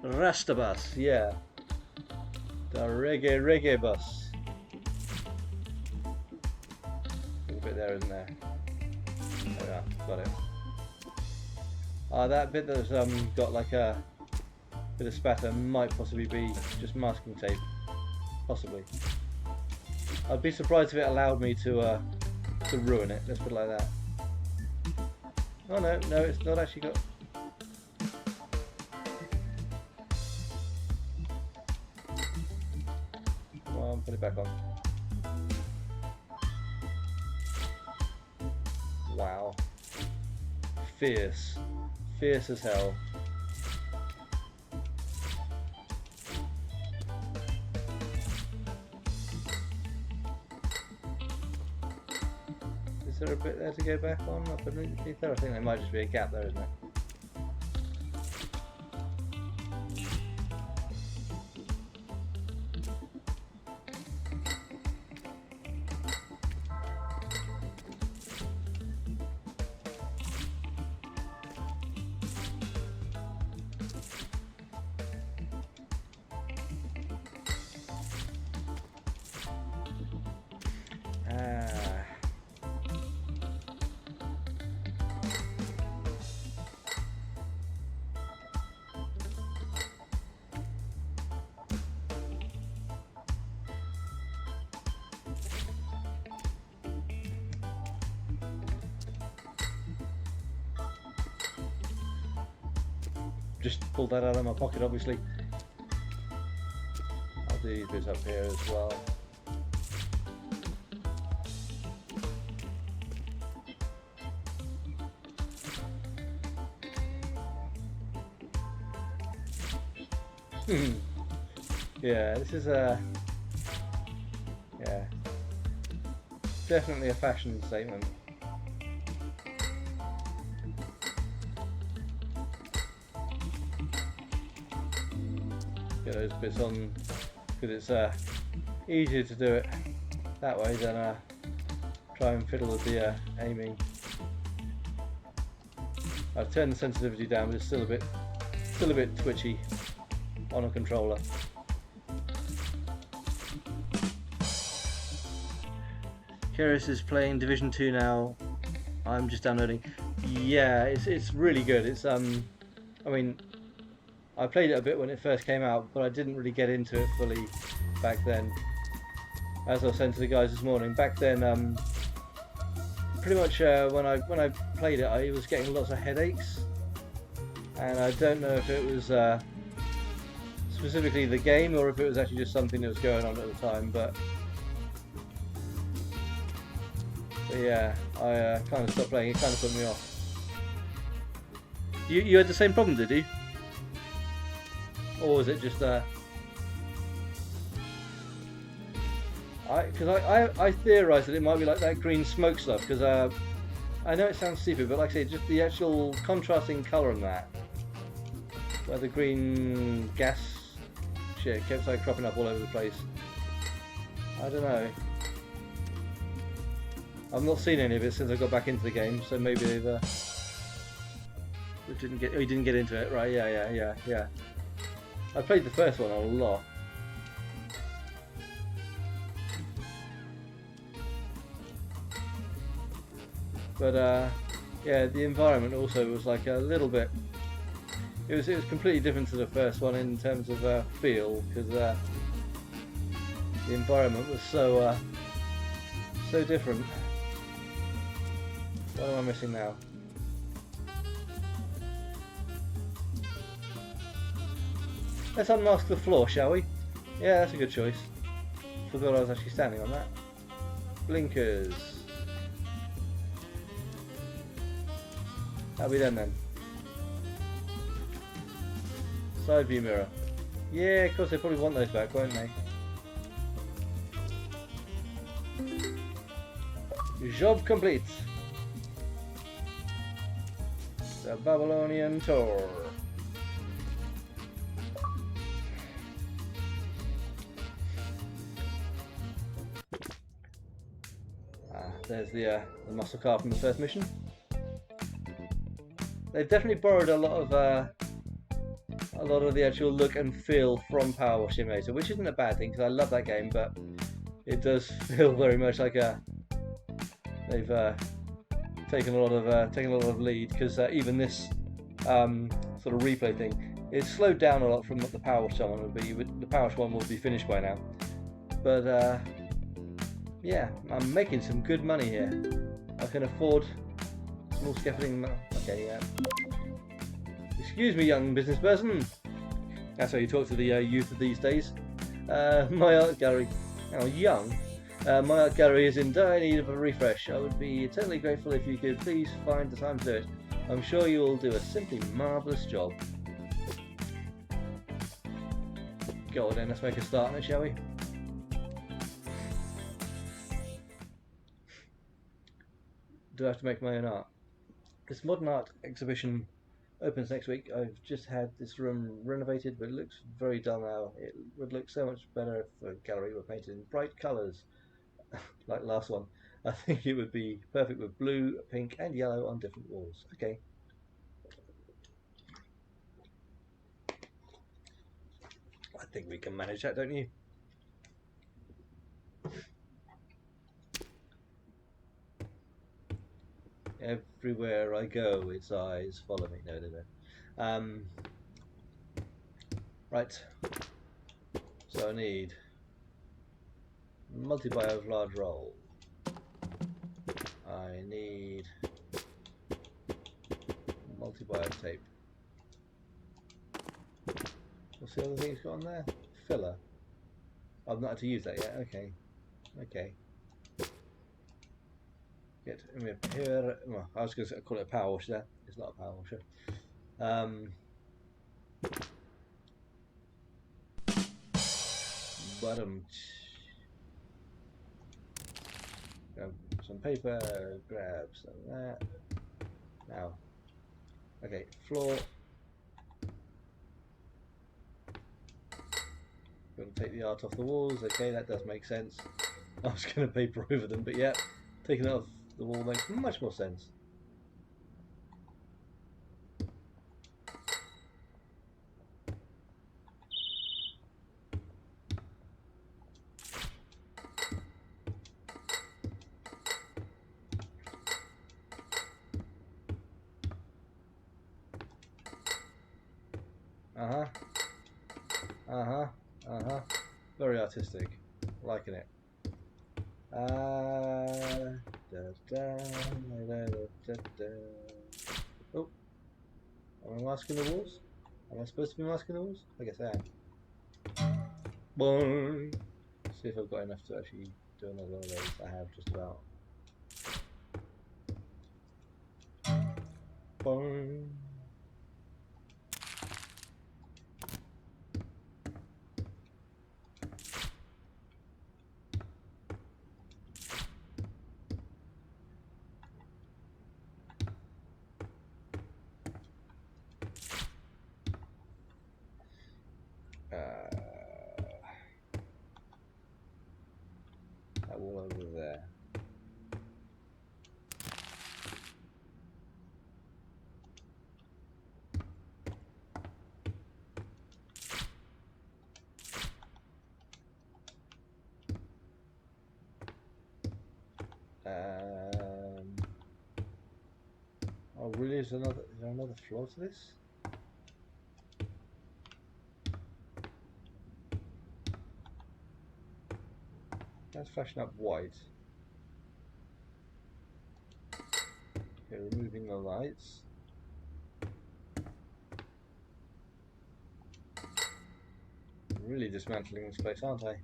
Speaker 1: Rasta bus, yeah. The reggae bus. There's a bit there, isn't there? There we are, got it. That bit that's got like a bit of spatter might possibly be just masking tape. Possibly. I'd be surprised if it allowed me to ruin it, let's put it like that. Oh no, it's not actually got... Put it back on. Wow. Fierce. Fierce as hell. Is there a bit there to go back on? Up underneath there? I think there might just be a gap there, isn't it? just pulled that out of my pocket, obviously. I'll do these bits up here as well. Yeah, this is yeah, definitely a fashion statement. Get those bits on because it's easier to do it that way than try and fiddle with the aiming. I've turned the sensitivity down, but it's still a bit twitchy on a controller. Keris is playing Division 2 now. I'm just downloading. Yeah, it's really good. It's I mean, I played it a bit when it first came out, but I didn't really get into it fully back then. As I was saying to the guys this morning, back then, pretty much when I played it, I was getting lots of headaches, and I don't know if it was specifically the game or if it was actually just something that was going on at the time. But yeah, I kind of stopped playing. It kind of put me off. You had the same problem, did you? Or was it just I theorised that it might be like that green smoke stuff, because I know it sounds stupid, but like I say, just the actual contrasting colour on that, where the green gas shit kept like cropping up all over the place. I don't know. I've not seen any of it since I got back into the game, so maybe they've we didn't get. Oh, you didn't get into it, right? Yeah. I played the first one a lot. But yeah, the environment also was like a little bit. It was completely different to the first one in terms of feel, because the environment was so different. What am I missing now? Let's unmask the floor, shall we? Yeah, that's a good choice. Forgot I was actually standing on that. Blinkers. That'll be done then. Side view mirror. Yeah, of course they probably want those back, won't they? Job complete. The Babylonian tour. There's the muscle car from the first mission. They've definitely borrowed a lot of the actual look and feel from Power Wash Simulator, which isn't a bad thing because I love that game, but it does feel very much like they've taken a lot of lead, because even this sort of replay thing is slowed down a lot from what the Power Wash one would be. The Power Wash one will be finished by now, but yeah, I'm making some good money here. I can afford small scaffolding. Okay, yeah. Excuse me, young business person. That's how you talk to the youth of these days. My art gallery. Oh, young. My art gallery is in dire need of a refresh. I would be eternally grateful if you could please find the time to do it. I'm sure you will do a simply marvellous job. Go on then, let's make a start on it, shall we? Do I have to make my own art? This modern art exhibition opens next week. I've just had this room renovated, but it looks very dull now. It would look so much better if the gallery were painted in bright colours, like last one. I think it would be perfect with blue, pink and yellow on different walls. Okay. I think we can manage that, don't you? Everywhere I go, its eyes follow me. No. Right. So I need multi-bio large roll. I need multi-bio tape. What's the other thing it's got on there? Filler. I've not had to use that yet. Okay. Okay. Get here. Well, I was going to call it a power washer there. It's not a power washer. Bottom. Grab some paper. Grab some of that. Now. Okay. Floor. Got to take the art off the walls. Okay, that does make sense. I was going to paper over them, but yeah, taking it off the wall makes much more sense. Very artistic. Liking it. Oh, am I masking the walls? Am I supposed to be masking the walls? I guess I am. Boing. See if I've got enough to actually do another one of those. I have just about. Boing. That wall over there. Oh really? Is there another floor to this? That's flashing up white. Okay, removing the lights. Really dismantling this place, aren't I?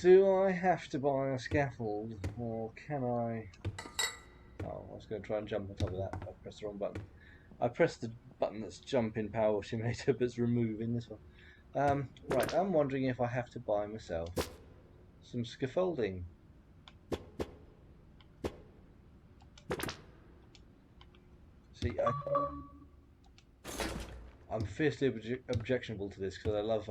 Speaker 1: Do I have to buy a scaffold, or can I? Oh, I was going to try and jump on top of that. I pressed the wrong button. I pressed the button that's jump in Power Simulator, but it's removing this one. Right, I'm wondering if I have to buy myself some scaffolding. See, I'm fiercely objectionable to this because I love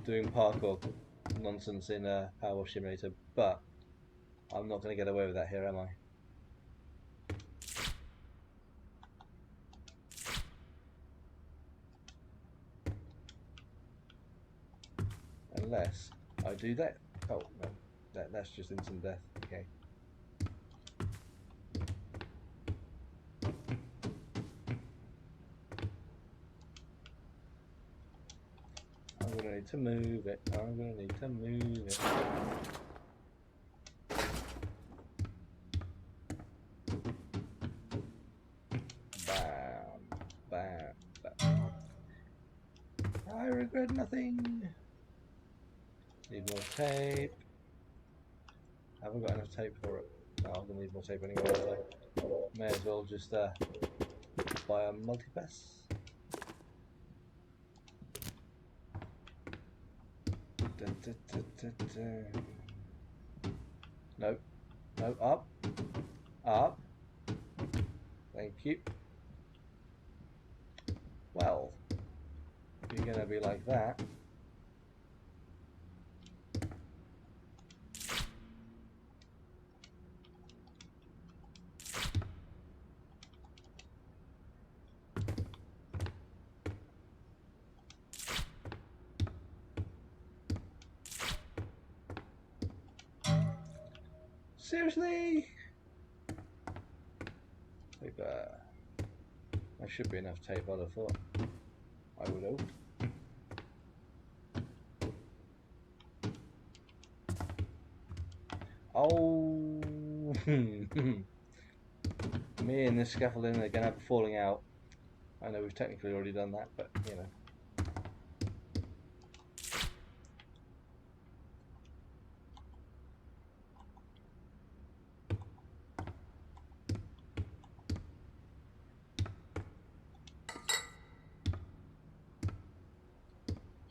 Speaker 1: doing parkour nonsense in Power Simulator, but I'm not going to get away with that here, am I? Unless I do that. Oh no, that's just instant death. Okay. I'm gonna need to move it. I'm gonna need to move it. Bam, bam, bam. I regret nothing. Need more tape. Haven't got enough tape for it. No, I'm gonna need more tape anyway. So may as well just buy a multipass. No, no, up, up. Thank you. Well, if you're gonna be like that. Seriously? Paper. There should be enough tape, I'd have thought. I would hope. Oh. Me and this scaffolding are going to have a falling out. I know we've technically already done that, but you know.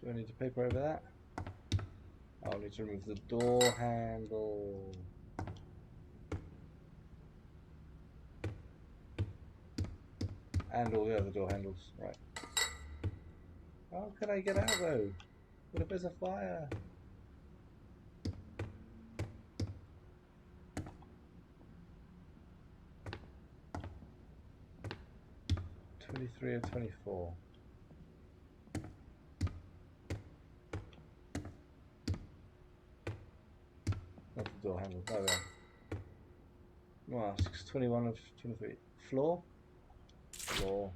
Speaker 1: Do I need to paper over that? I'll need to remove the door handle. And all the other door handles. Right. How can I get out though? What if there's a fire? '23 or 24? Not the door handle. There we are. Masks. 21 of 23. Floor. Floor.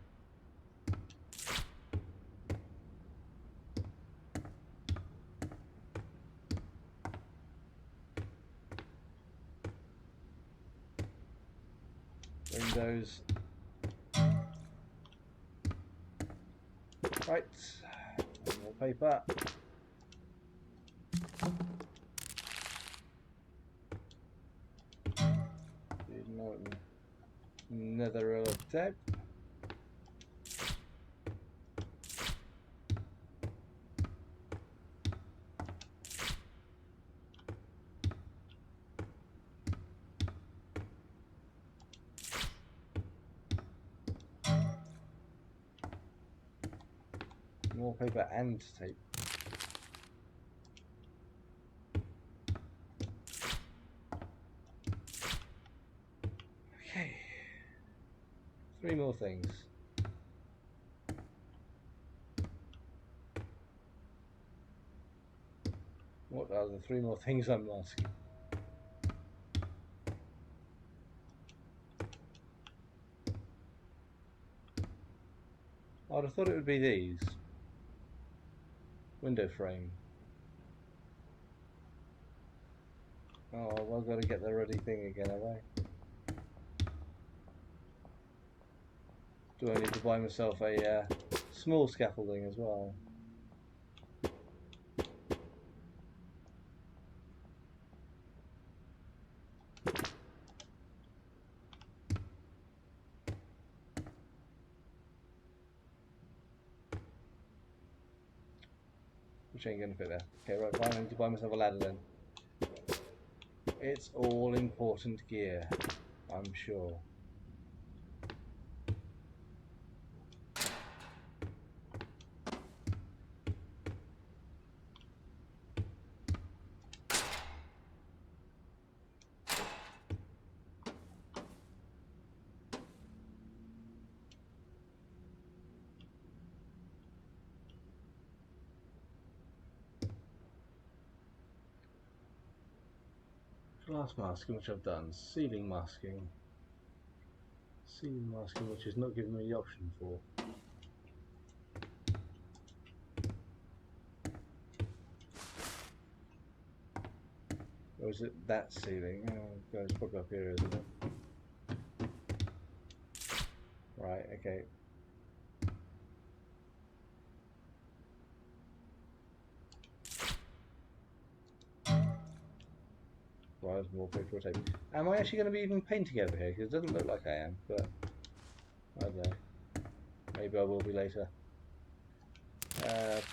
Speaker 1: Windows. Right. One more paper. Another roll of tape. More paper and tape. Okay. 3 more things. What are the 3 more things I'm asking? I'd have thought it would be these. Window frame. Oh, well, I've got to get the ruddy thing again, have I? Do I need to buy myself a small scaffolding as well? Which ain't gonna fit there. Okay, right, fine, I need to buy myself a ladder then. It's all important gear, I'm sure. Glass masking, which I've done. Ceiling masking. Ceiling masking, which is not giving me the option for. Or is it that ceiling? Oh, God, it's probably up here, isn't it? Right, okay. Right, more paper tape. Am I actually going to be even painting over here? Because it doesn't look like I am, but I don't know. Maybe I will be later.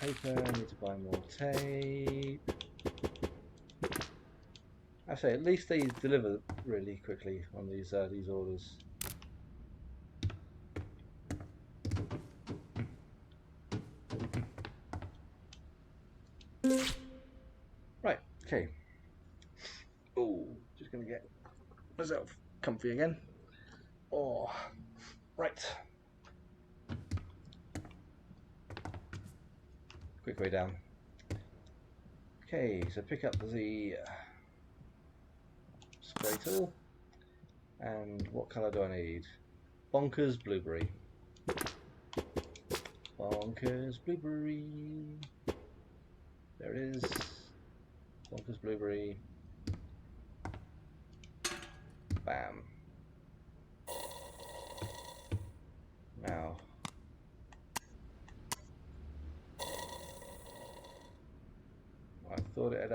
Speaker 1: Paper, I need to buy more tape. I say, at least they deliver really quickly on these orders. Right, okay. Oh, just gonna get myself comfy again. Oh, right. Quick way down. Okay, so pick up the spray tool. And what colour do I need? Bonkers blueberry. Bonkers blueberry. There it is. Bonkers blueberry. Bam. Now. I thought it had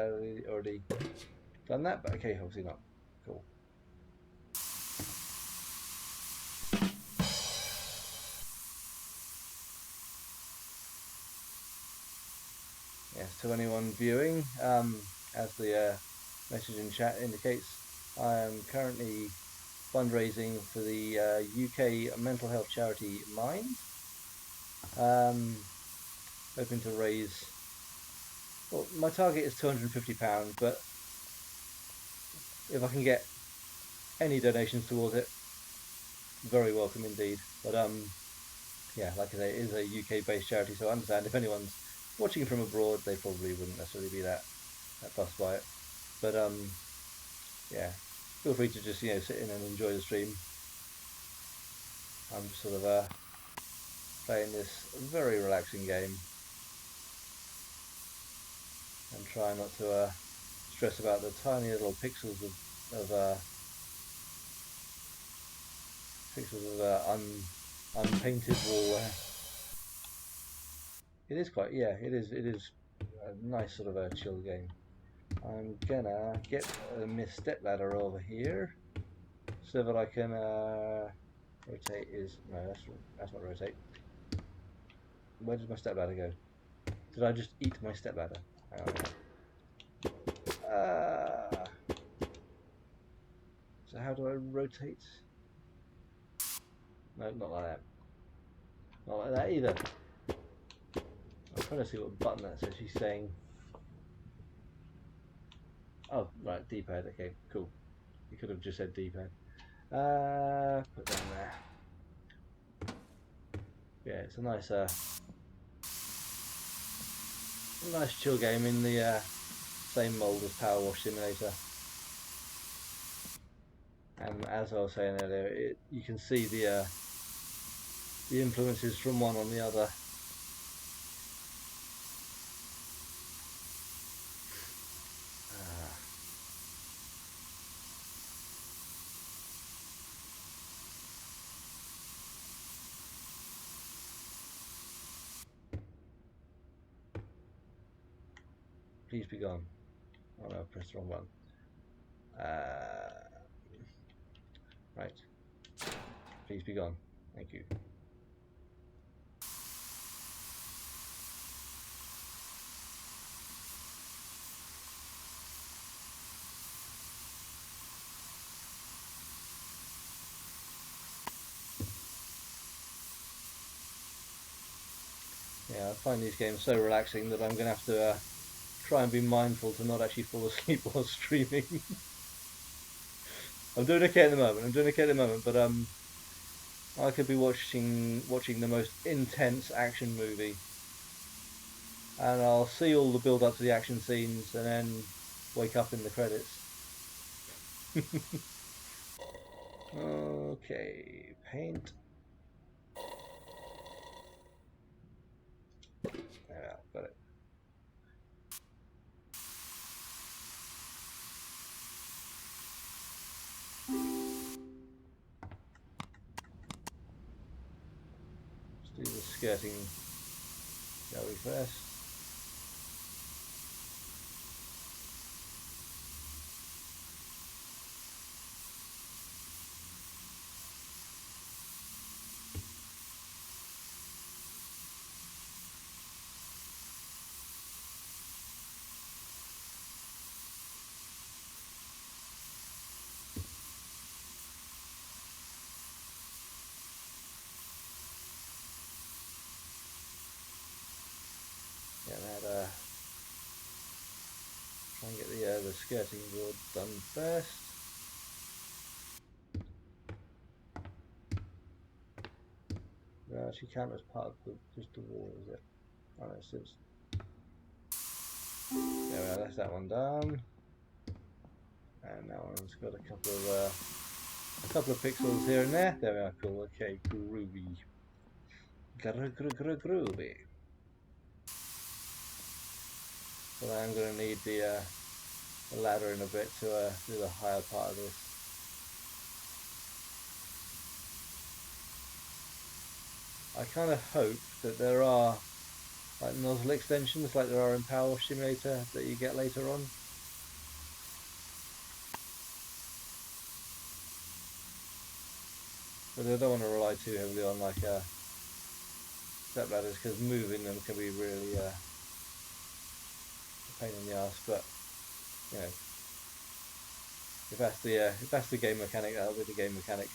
Speaker 1: already done that, but okay, obviously not. Cool. Yes, to anyone viewing, as the message in chat indicates, I am currently fundraising for the UK mental health charity Mind. Hoping to raise, well, my target is £250, but if I can get any donations towards it, very welcome indeed. But yeah, like I say, it is a UK based charity, so I understand if anyone's watching from abroad, they probably wouldn't necessarily be that fussed by it. But yeah, feel free to just sit in and enjoy the stream. I'm just sort of playing this very relaxing game and try not to stress about the tiny little pixels of unpainted wall there. It is quite, yeah, it is a nice sort of a chill game. I'm gonna get my step ladder over here so that I can rotate no, that's not rotate. Where did my step ladder go? Did I just eat my step ladder? Hang on. So how do I rotate? No, not like that. Not like that either. I'm trying to see what button that says. She's saying, oh, right, D-pad. Okay, cool. You could have just said D-pad. Put down there. Yeah, it's a nice chill game in the same mold as Power Wash Simulator. And as I was saying earlier, you can see the influences from one on the other. Please be gone. Oh no, I pressed the wrong one. Right. Please be gone. Thank you. Yeah, I find these games so relaxing that I'm going to have to try and be mindful to not actually fall asleep while streaming. I'm doing okay at the moment. But I could be watching the most intense action movie, and I'll see all the build up to the action scenes, and then wake up in the credits. Okay, paint. Yeah, got it. Let's do the skirting, shall we, first? Yeah, try and get the skirting board done first. No, actually count as part of just the wall, is it? Oh no, it's just... Yeah, well, that's that one done. And that one's got a couple of pixels here and there. There we are, cool. Okay, groovy. Groovy. So I'm going to need the ladder in a bit to do the higher part of this. I kind of hope that there are like nozzle extensions like there are in Power Wash Simulator that you get later on. But I don't want to rely too heavily on like step ladders because moving them can be really a pain in the ass. But you know, if that's the game mechanic, that'll be the game mechanic.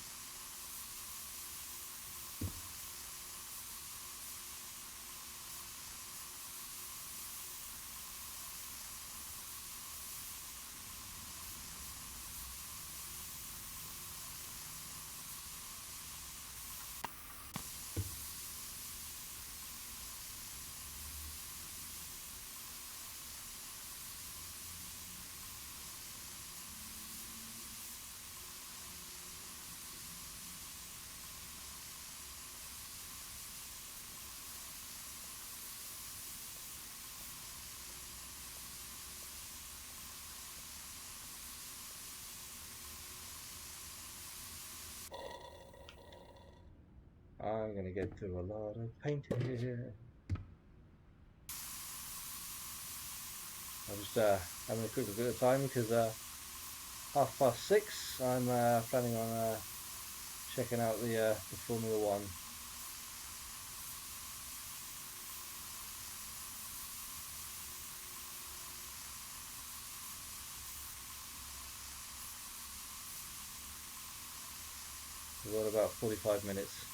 Speaker 1: I'm gonna get through a lot of painting here. I'm just having a quick look at the time because 6:30. I'm planning on checking out the Formula One. We've got about 45 minutes.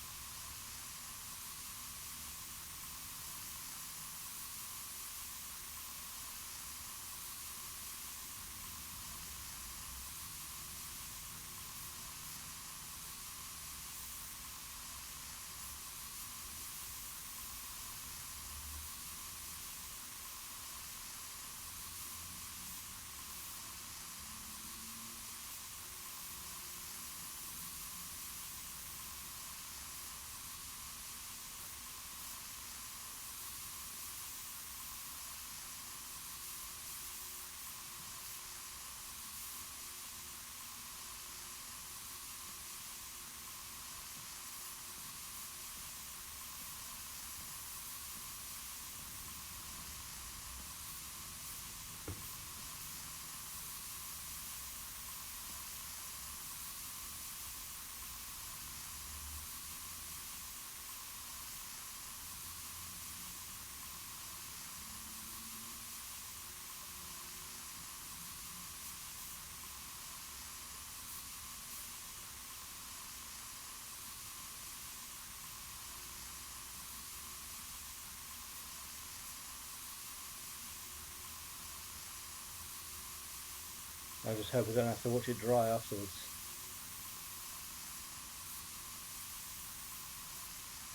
Speaker 1: I just hope I don't have to watch it dry afterwards.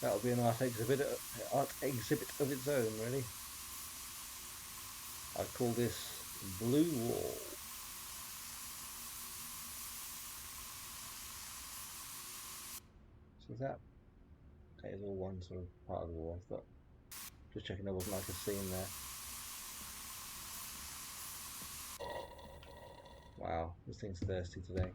Speaker 1: That'll be an art exhibit of its own, really. I call this Blue Wall. So that is all one sort of part of the wall, but just checking there wasn't like a seam there. Wow, this thing's thirsty today.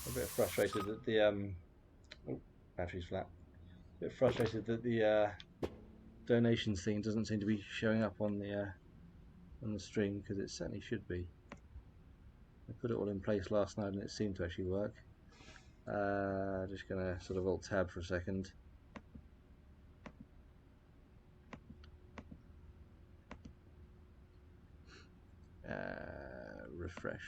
Speaker 1: A bit frustrated that the oh, battery's flat. A bit frustrated that the donations thing doesn't seem to be showing up on the stream because it certainly should be. I put it all in place last night and it seemed to actually work. Just gonna sort of alt tab for a second. Refresh.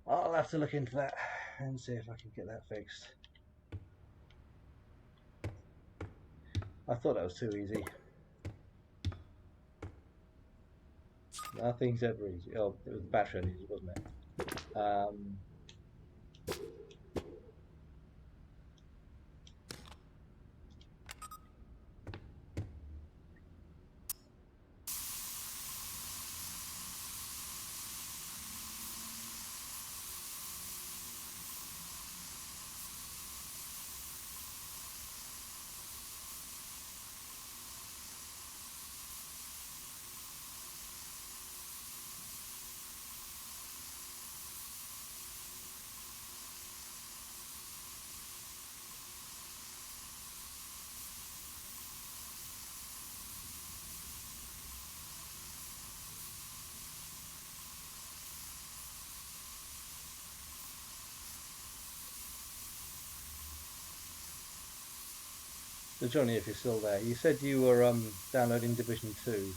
Speaker 1: I'll have to look into that and see if I can get that fixed. I thought that was too easy. Nothing's ever easy. Oh, it was the battery I needed, wasn't it? So Johnny, if you're still there, you said you were downloading Division 2.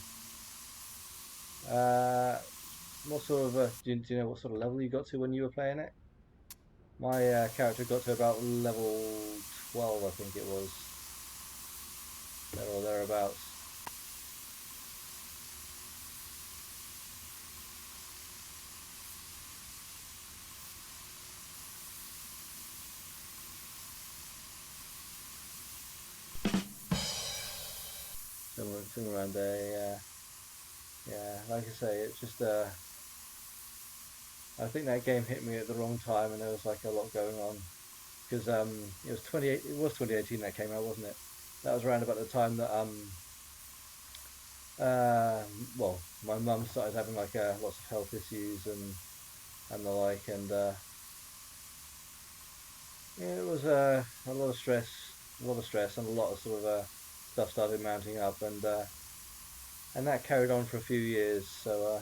Speaker 1: What sort of do you know what sort of level you got to when you were playing it? My character got to about level 12, I think it was, there or thereabouts. Somewhere around there, yeah. Like I say, it's just I think that game hit me at the wrong time, and there was like a lot going on because it was 2018 that came out, wasn't it? That was around about the time that well, my mum started having like lots of health issues and the like, and yeah, it was a lot of stress, and a lot of sort of stuff started mounting up, and that carried on for a few years. So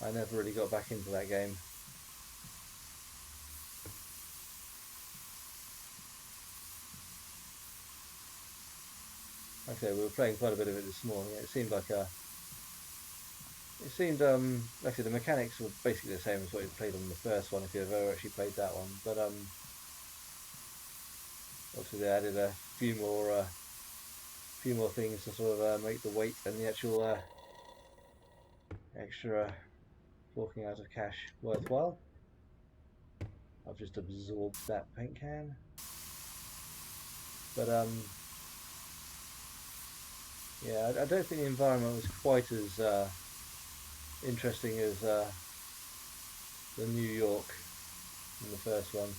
Speaker 1: I never really got back into that game. Like I say, we were playing quite a bit of it this morning. It seemed like like I said, the mechanics were basically the same as what you played on the first one, if you've ever actually played that one. But obviously they added a few more things to sort of make the weight and the actual extra forking out of cash worthwhile. I've just absorbed that paint can. But yeah, I don't think the environment was quite as interesting as the New York in the first one.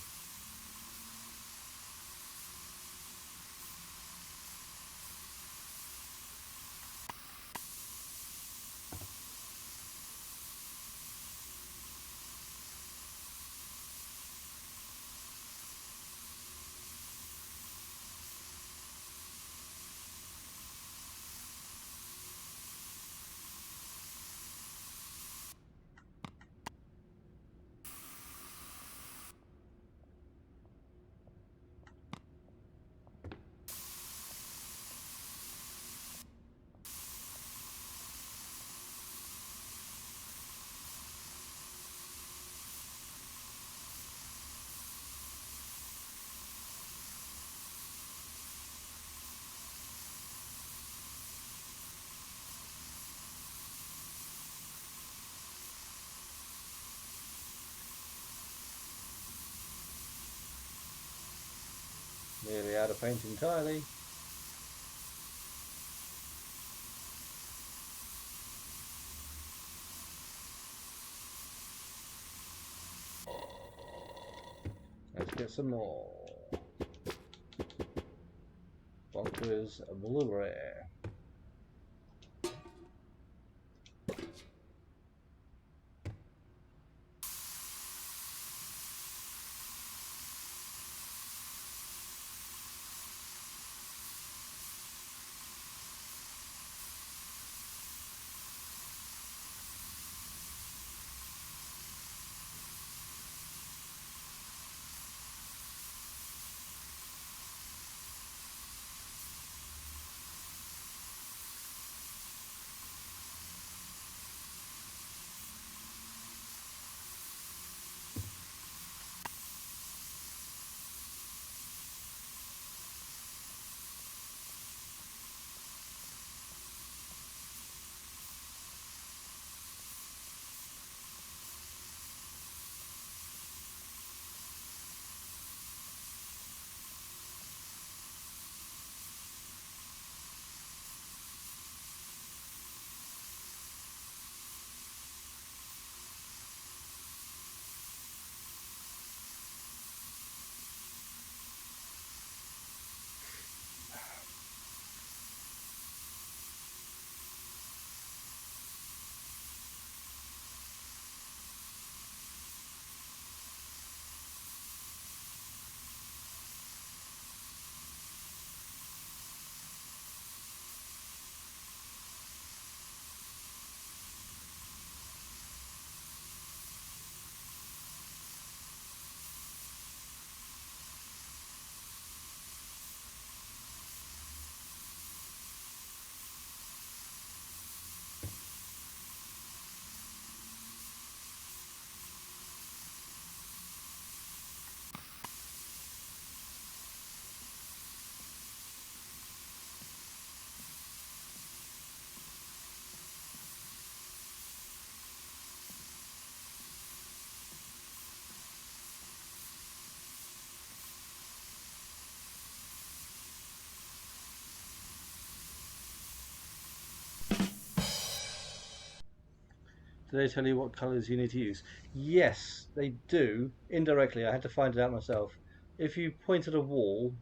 Speaker 1: Nearly out of paint entirely. Let's get some more. Bonkers Blu-ray. Do they tell you what colours you need to use? Yes, they do. Indirectly, I had to find it out myself. If you point at a wall,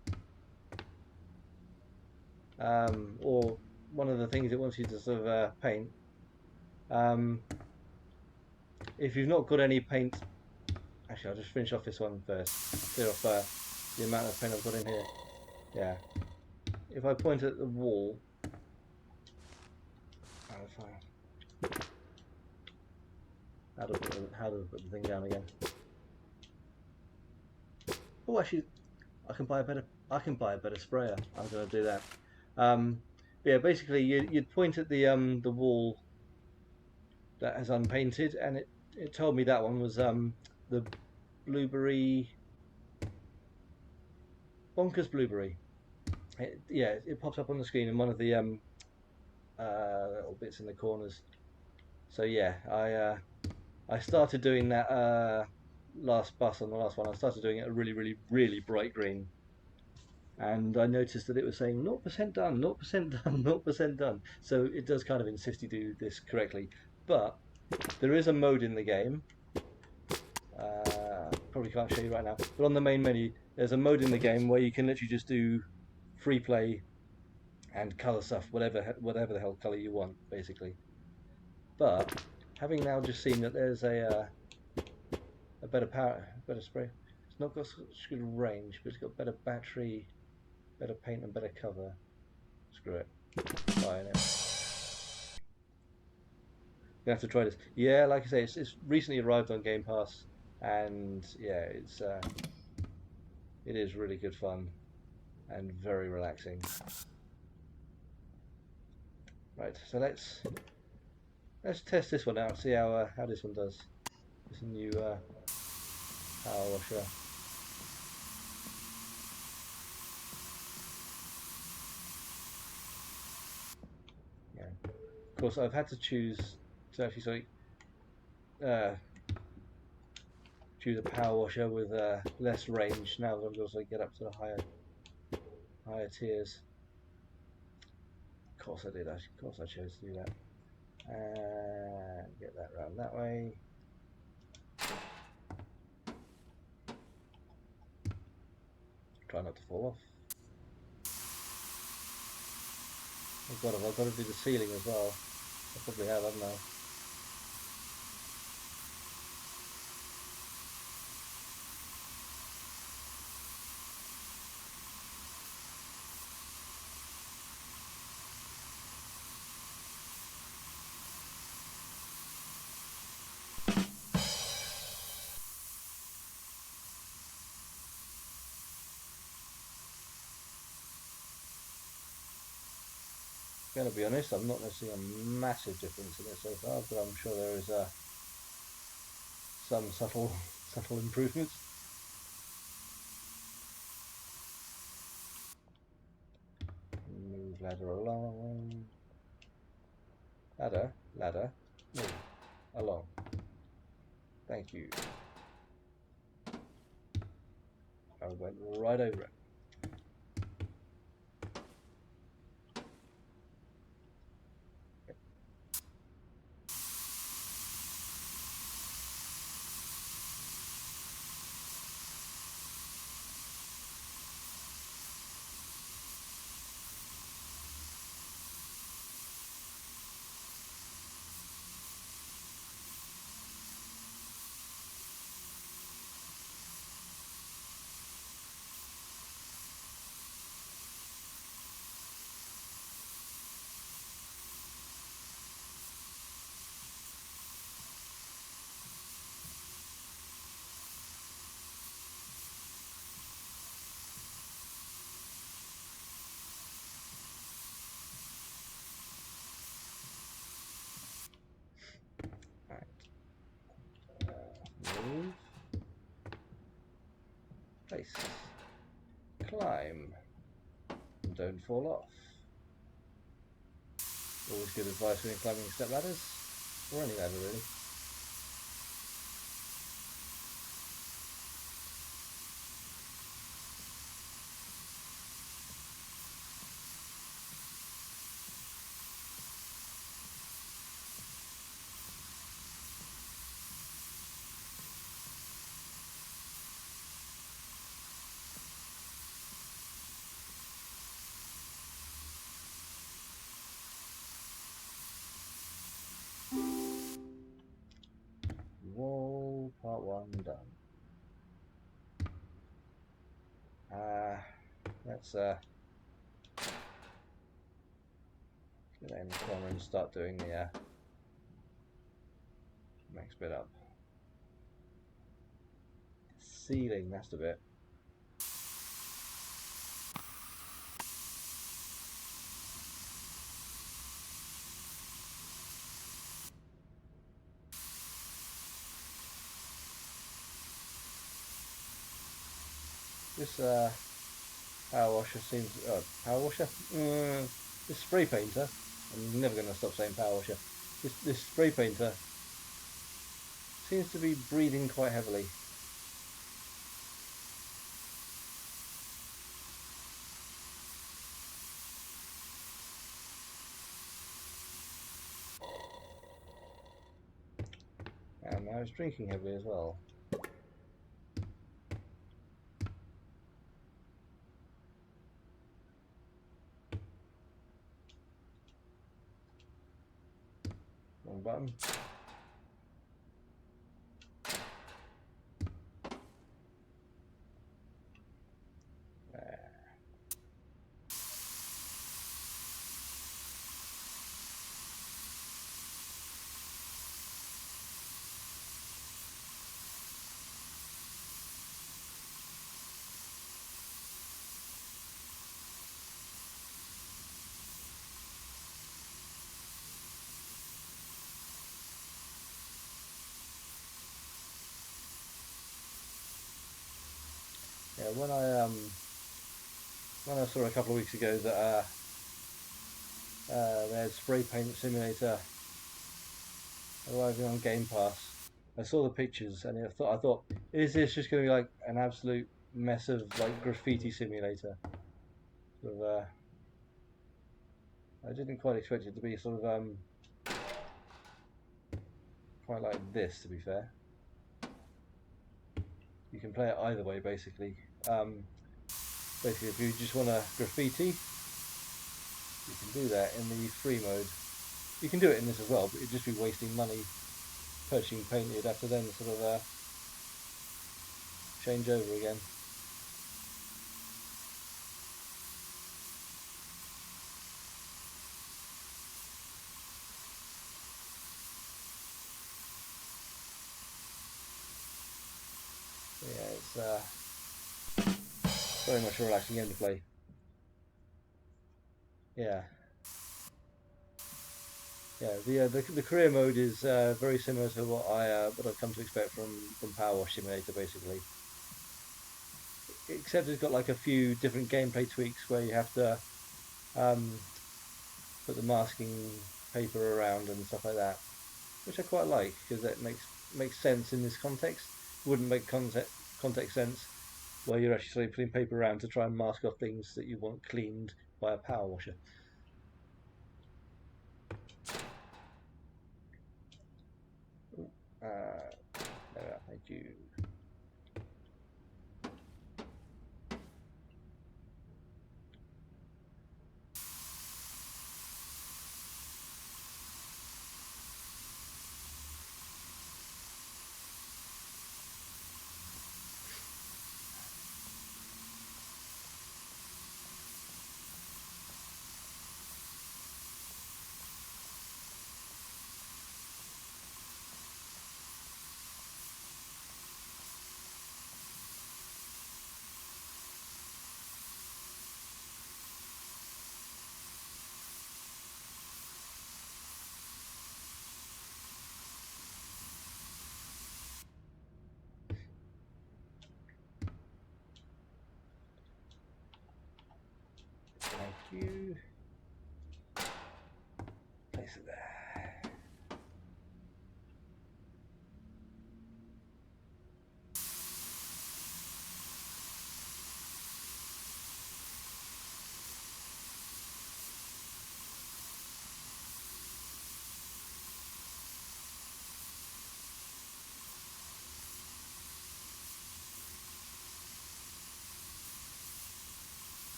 Speaker 1: or one of the things it wants you to sort of paint, um, if you've not got any paint, actually, I'll just finish off this one first. Clear off the amount of paint I've got in here. Yeah. If I point at the wall, how do I put the thing down again? Oh, actually, I can buy a better sprayer. I'm going to do that. Yeah, basically, you'd point at the wall that has unpainted, and it told me that one was the blueberry, bonkers blueberry. Yeah, it pops up on the screen in one of the little bits in the corners. So yeah, I started doing that last bus on the last one. I started doing it a really, really, really bright green, and I noticed that it was saying 0% done, 0% done, 0% done. So it does kind of insist you do this correctly. But there is a mode in the game. Probably can't show you right now, but on the main menu, there's a mode in the game where you can literally just do free play and color stuff, whatever the hell color you want, basically. But having now just seen that there's a better spray. It's not got such good range, but it's got better battery, better paint, and better cover. Screw it, buying it. Gonna have to try this. Yeah, like I say, it's recently arrived on Game Pass, and yeah, it is really good fun and very relaxing. Right, so let's test this one out. See how this one does. This new power washer. Yeah. Of course, I've had to choose to actually choose a power washer with less range now that I'm going to get up to the higher tiers. Of course I did. Of course I chose to do that. Get that round that way. Try not to fall off. Oh God, have I got to do the ceiling as well? I probably have, haven't I? Going to be honest, I'm not seeing a massive difference in it so far, but I'm sure there is some subtle improvements. Move ladder along. Ladder, move along. Thank you. I went right over it. Move. Place. Climb. And don't fall off. Always good advice when you're climbing step ladders. Or any ladder, really. Let's get that in the corner and start doing the next bit up. Ceiling, that's the bit. This power washer seems power washer. This spray painter. I'm never going to stop saying power washer. This spray painter seems to be breathing quite heavily. And I was drinking heavily as well. Wrong button. Yeah, when I saw a couple of weeks ago that they had spray paint simulator arriving on Game Pass, I saw the pictures and I thought, is this just going to be like an absolute mess of like graffiti simulator? Sort of, I didn't quite expect it to be sort of quite like this. To be fair, you can play it either way basically. Basically, if you just want to graffiti, you can do that in the free mode. You can do it in this as well, but it'd just be wasting money purchasing paint. You'd have to then sort of change over again. Yeah, it's very much a relaxing game to play. Yeah. Yeah, the career mode is very similar to what I've come to expect from Power Wash Simulator, basically. Except it's got like a few different gameplay tweaks where you have to put the masking paper around and stuff like that, which I quite like because that makes sense in this context. Wouldn't make context sense where you're actually putting paper around to try and mask off things that you want cleaned by a power washer. There we are, thank you.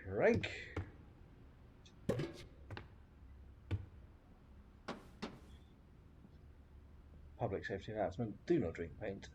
Speaker 1: Drink. Public safety announcement: do not drink paint.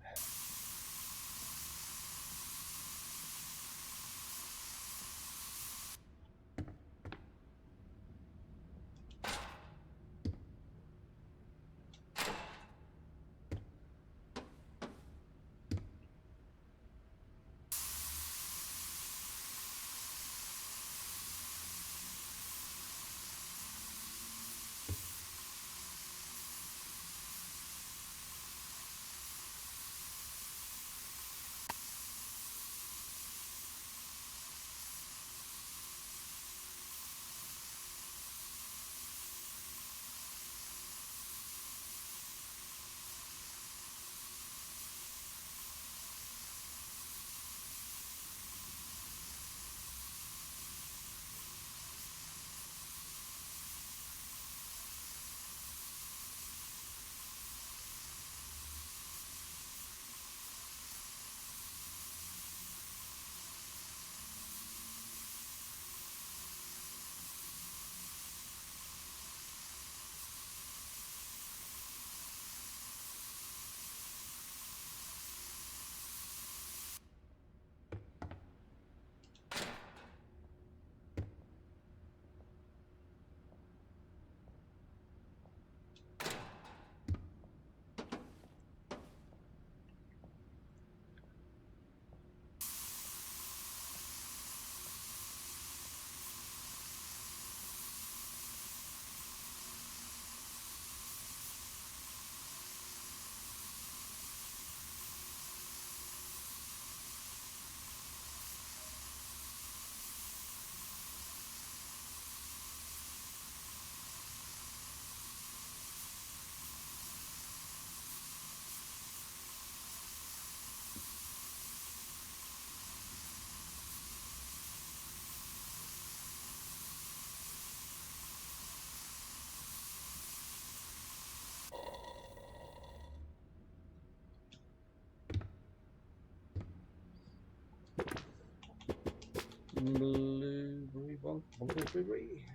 Speaker 1: Blueberry bonk, blueberry.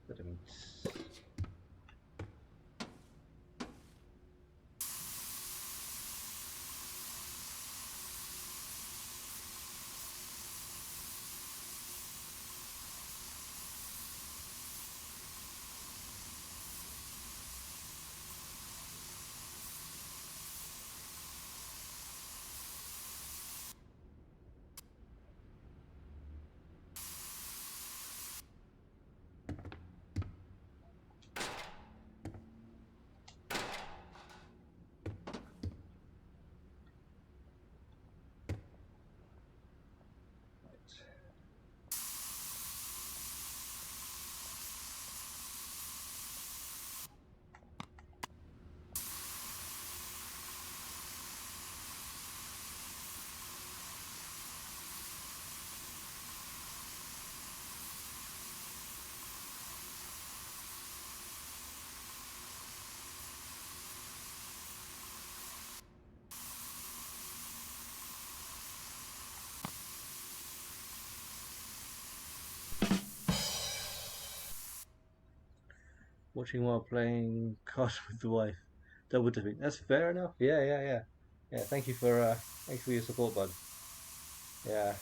Speaker 1: Vitamins. Watching while playing cards with the wife. Double dipping. That's fair enough. Yeah. Yeah. Thank you for your support, bud. Yeah.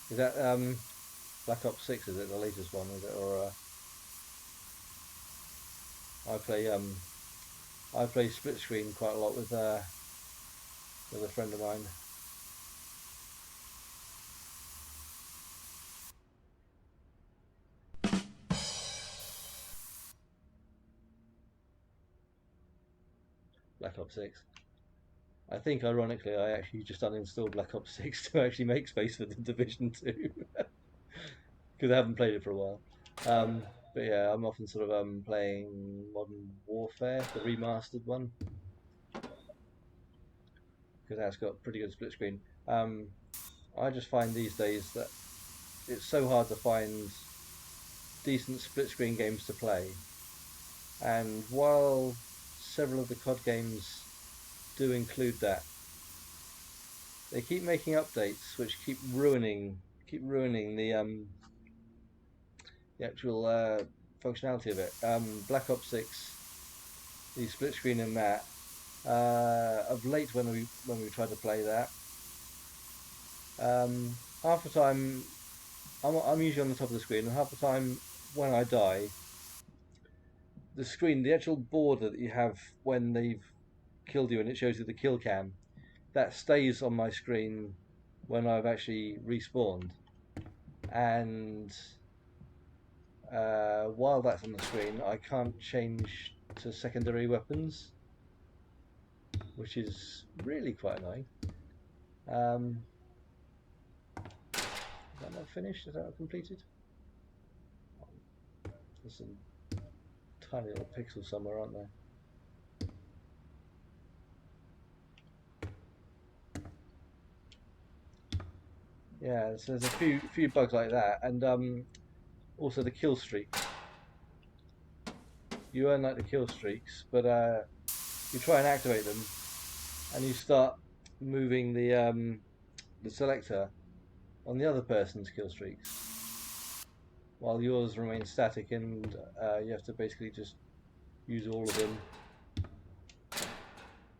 Speaker 1: Is that Black Ops 6? Is it the latest one? Is it or I play I play split screen quite a lot with a friend of mine. Black Ops 6. I think ironically I actually just uninstalled Black Ops 6 to actually make space for the Division 2 because I haven't played it for a while. Um, but yeah, I'm often sort of playing Modern Warfare, the remastered one, because that's got pretty good split screen. I just find these days that it's so hard to find decent split screen games to play, and while several of the COD games do include that, they keep making updates which keep ruining the actual functionality of it. Black Ops 6, the split screen and that. Of late, when we tried to play that, half the time I'm usually on the top of the screen, and half the time when I die, the screen, the actual border that you have when they've killed you, and it shows you the kill cam, that stays on my screen when I've actually respawned. And while that's on the screen, I can't change to secondary weapons, which is really quite annoying. Is that not finished? Is that not completed? There's some tiny little pixels somewhere, aren't there? Yeah, so there's a few bugs like that, and also the kill streaks. You earn like the kill streaks, but you try and activate them, and you start moving the selector on the other person's kill streaks, while yours remains static, and you have to basically just use all of them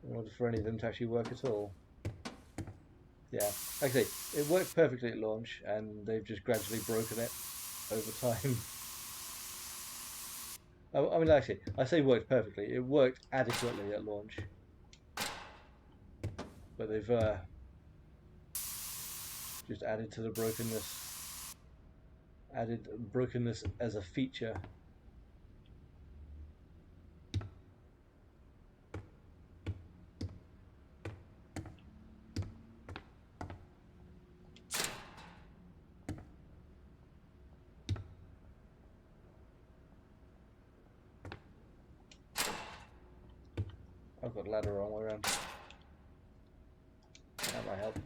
Speaker 1: in order for any of them to actually work at all. Yeah, like I say, it worked perfectly at launch, and they've just gradually broken it over time. I mean, actually, I say worked perfectly. It worked adequately at launch, but they've just added to the brokenness, added brokenness as a feature. I've got the ladder wrong way around. That might help.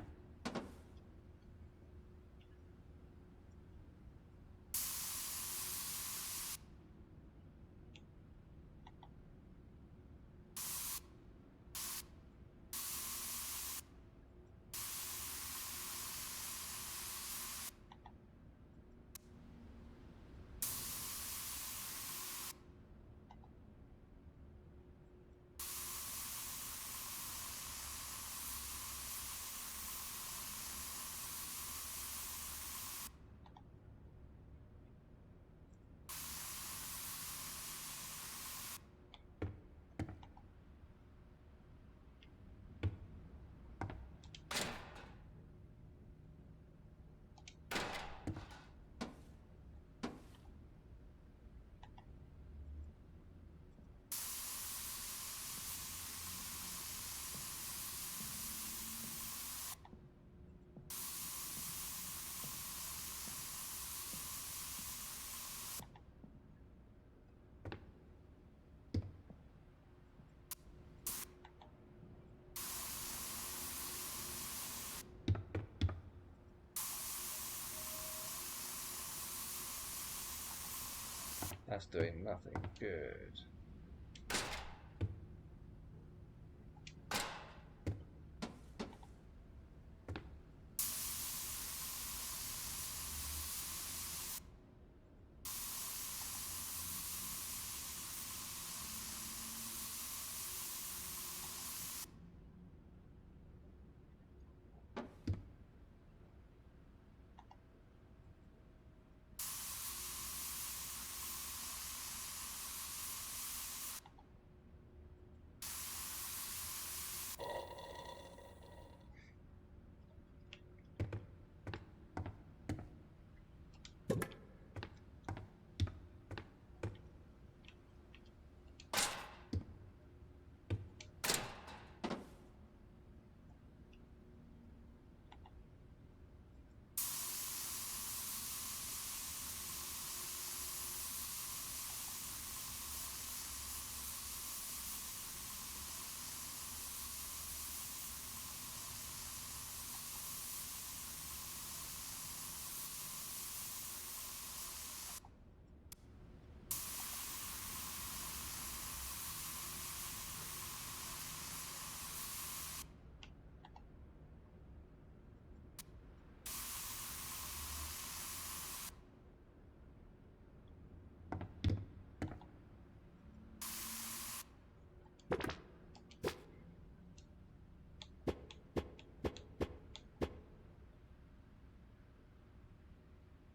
Speaker 1: That's doing nothing good.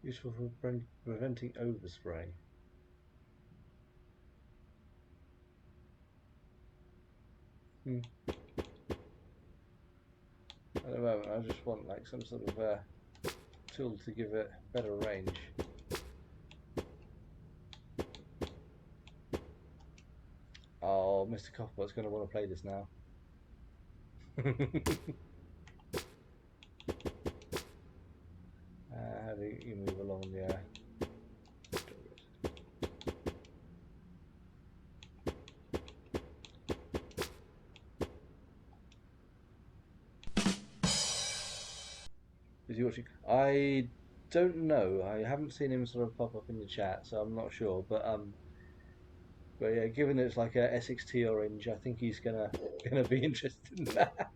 Speaker 1: Useful for preventing overspray. At the moment, I just want like some sort of tool to give it better range. Oh, Mr. Coffbot's going to want to play this now. How do you move along the... Is he watching? I don't know. I haven't seen him sort of pop up in the chat, so I'm not sure. But yeah, given it's like a SXT orange, I think he's gonna be interested in that.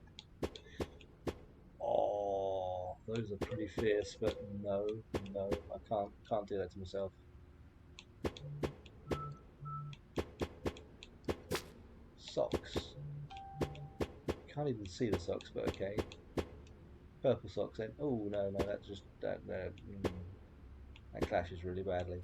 Speaker 1: Oh, those are pretty fierce, but no, I can't do that to myself. Socks. Can't even see the socks, but okay. Purple socks then. Oh no, that's just that clashes really badly.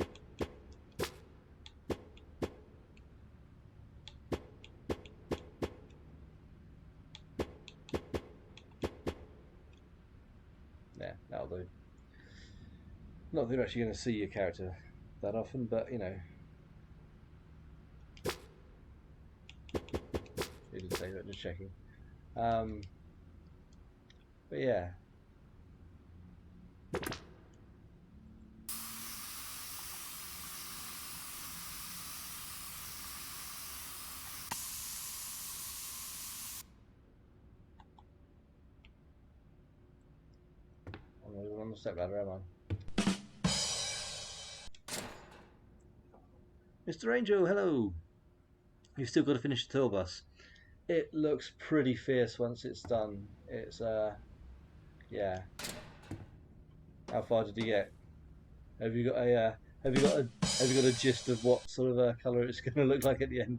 Speaker 1: Yeah, that'll do. Not that you're actually going to see your character that often, but you know. He did say that, just checking. But yeah. I'm not even on the stepladder, am I? Mr. Angel, hello! You've still got to finish the tour bus. It looks pretty fierce once it's done. It's yeah. How far did you get? Have you got a gist of what sort of colour it's going to look like at the end?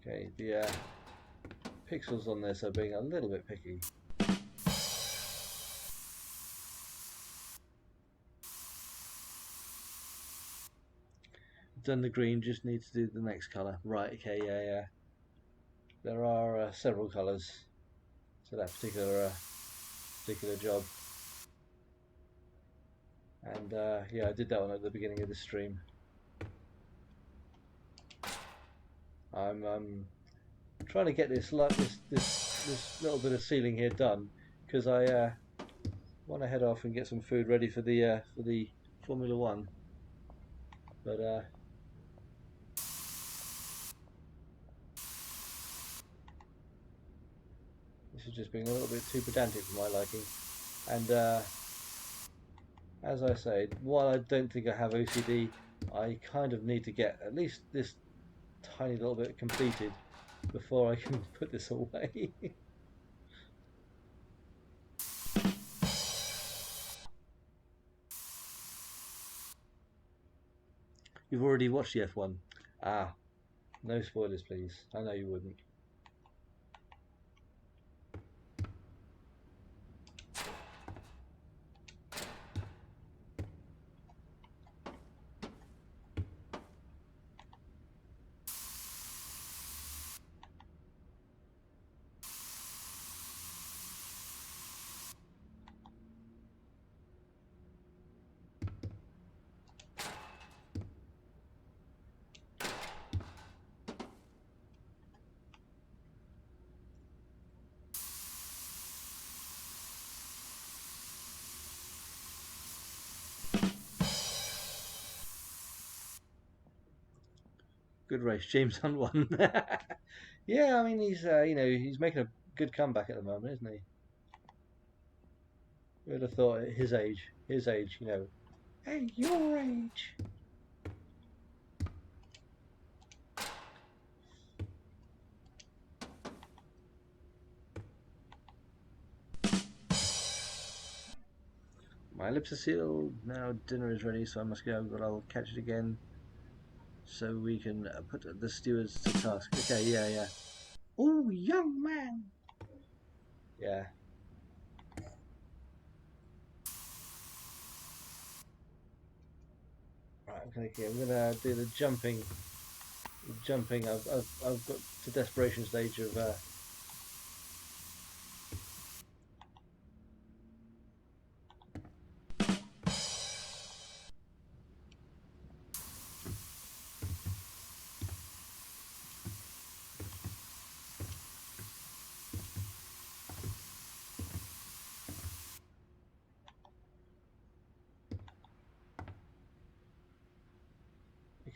Speaker 1: Okay, the pixels on this are being a little bit picky. Done the green, just need to do the next colour. Right, okay, yeah. There are several colours to that particular job. And yeah, I did that one at the beginning of the stream. I'm trying to get this little bit of ceiling here done because I want to head off and get some food ready for the Formula One. But this is just being a little bit too pedantic for my liking. And as I say, while I don't think I have OCD, I kind of need to get at least this tiny little bit completed before I can put this away. You've already watched the F1. Ah, no spoilers, please. I know you wouldn't. Good race, James Hunt won. Yeah, I mean he's he's making a good comeback at the moment, isn't he? Who would have thought at his age, hey, your age. My lips are sealed. Now dinner is ready, so I must go, but I'll catch it again so we can put the stewards to task. Okay, yeah, yeah. Oh, young man. Yeah. Right, I'm gonna do the jumping. Jumping. I've got to desperation stage of.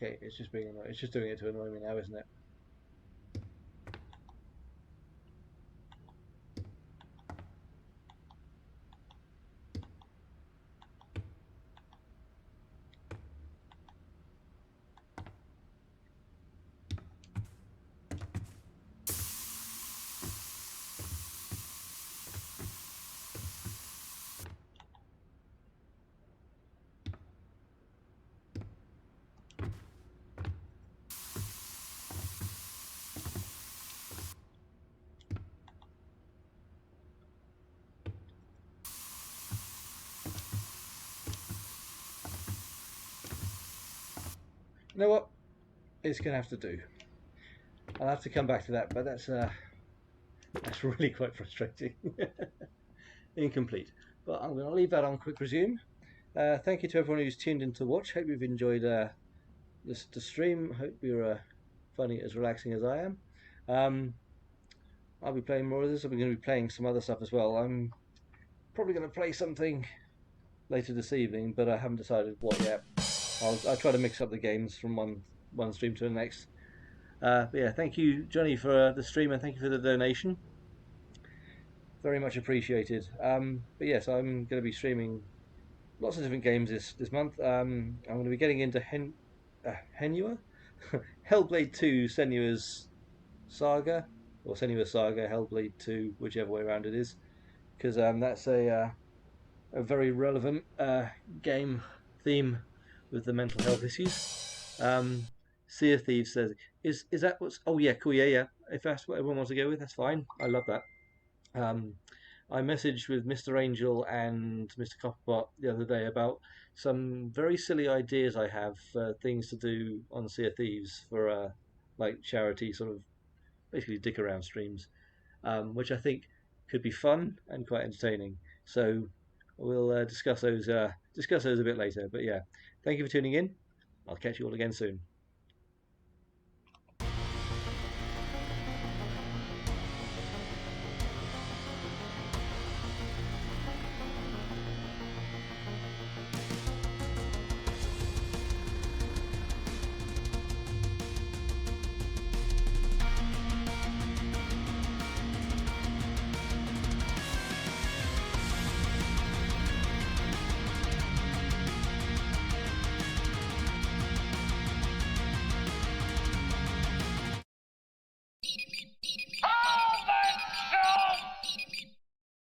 Speaker 1: Okay, it's just being annoying. It's just doing it to annoy me now, isn't it? You know what? It's gonna have to do. I'll have to come back to that, but that's really quite frustrating. Incomplete. But I'm going to leave that on quick resume. Thank you to everyone who's tuned in to watch. Hope you've enjoyed the stream. Hope you're finding it as relaxing as I am. I'll be playing more of this. I'm going to be playing some other stuff as well. I'm probably going to play something later this evening, but I haven't decided what yet. I'll try to mix up the games from one stream to the next. But yeah, thank you, Johnny, for the stream, and thank you for the donation. Very much appreciated. But yes, I'm going to be streaming lots of different games this month. I'm going to be getting into Henua, Hellblade 2, Senua's Saga, or Senua's Saga, Hellblade 2, whichever way around it is, because that's a very relevant game theme with the mental health issues. Sea of Thieves says, is that what's? Oh yeah, cool, yeah, yeah. If that's what everyone wants to go with, that's fine. I love that. Um, I messaged with Mr. Angel and Mr. Copperbot the other day about some very silly ideas I have for things to do on Sea of Thieves for like charity sort of basically dick around streams, which I think could be fun and quite entertaining. So we'll discuss those a bit later. But yeah, thank you for tuning in. I'll catch you all again soon.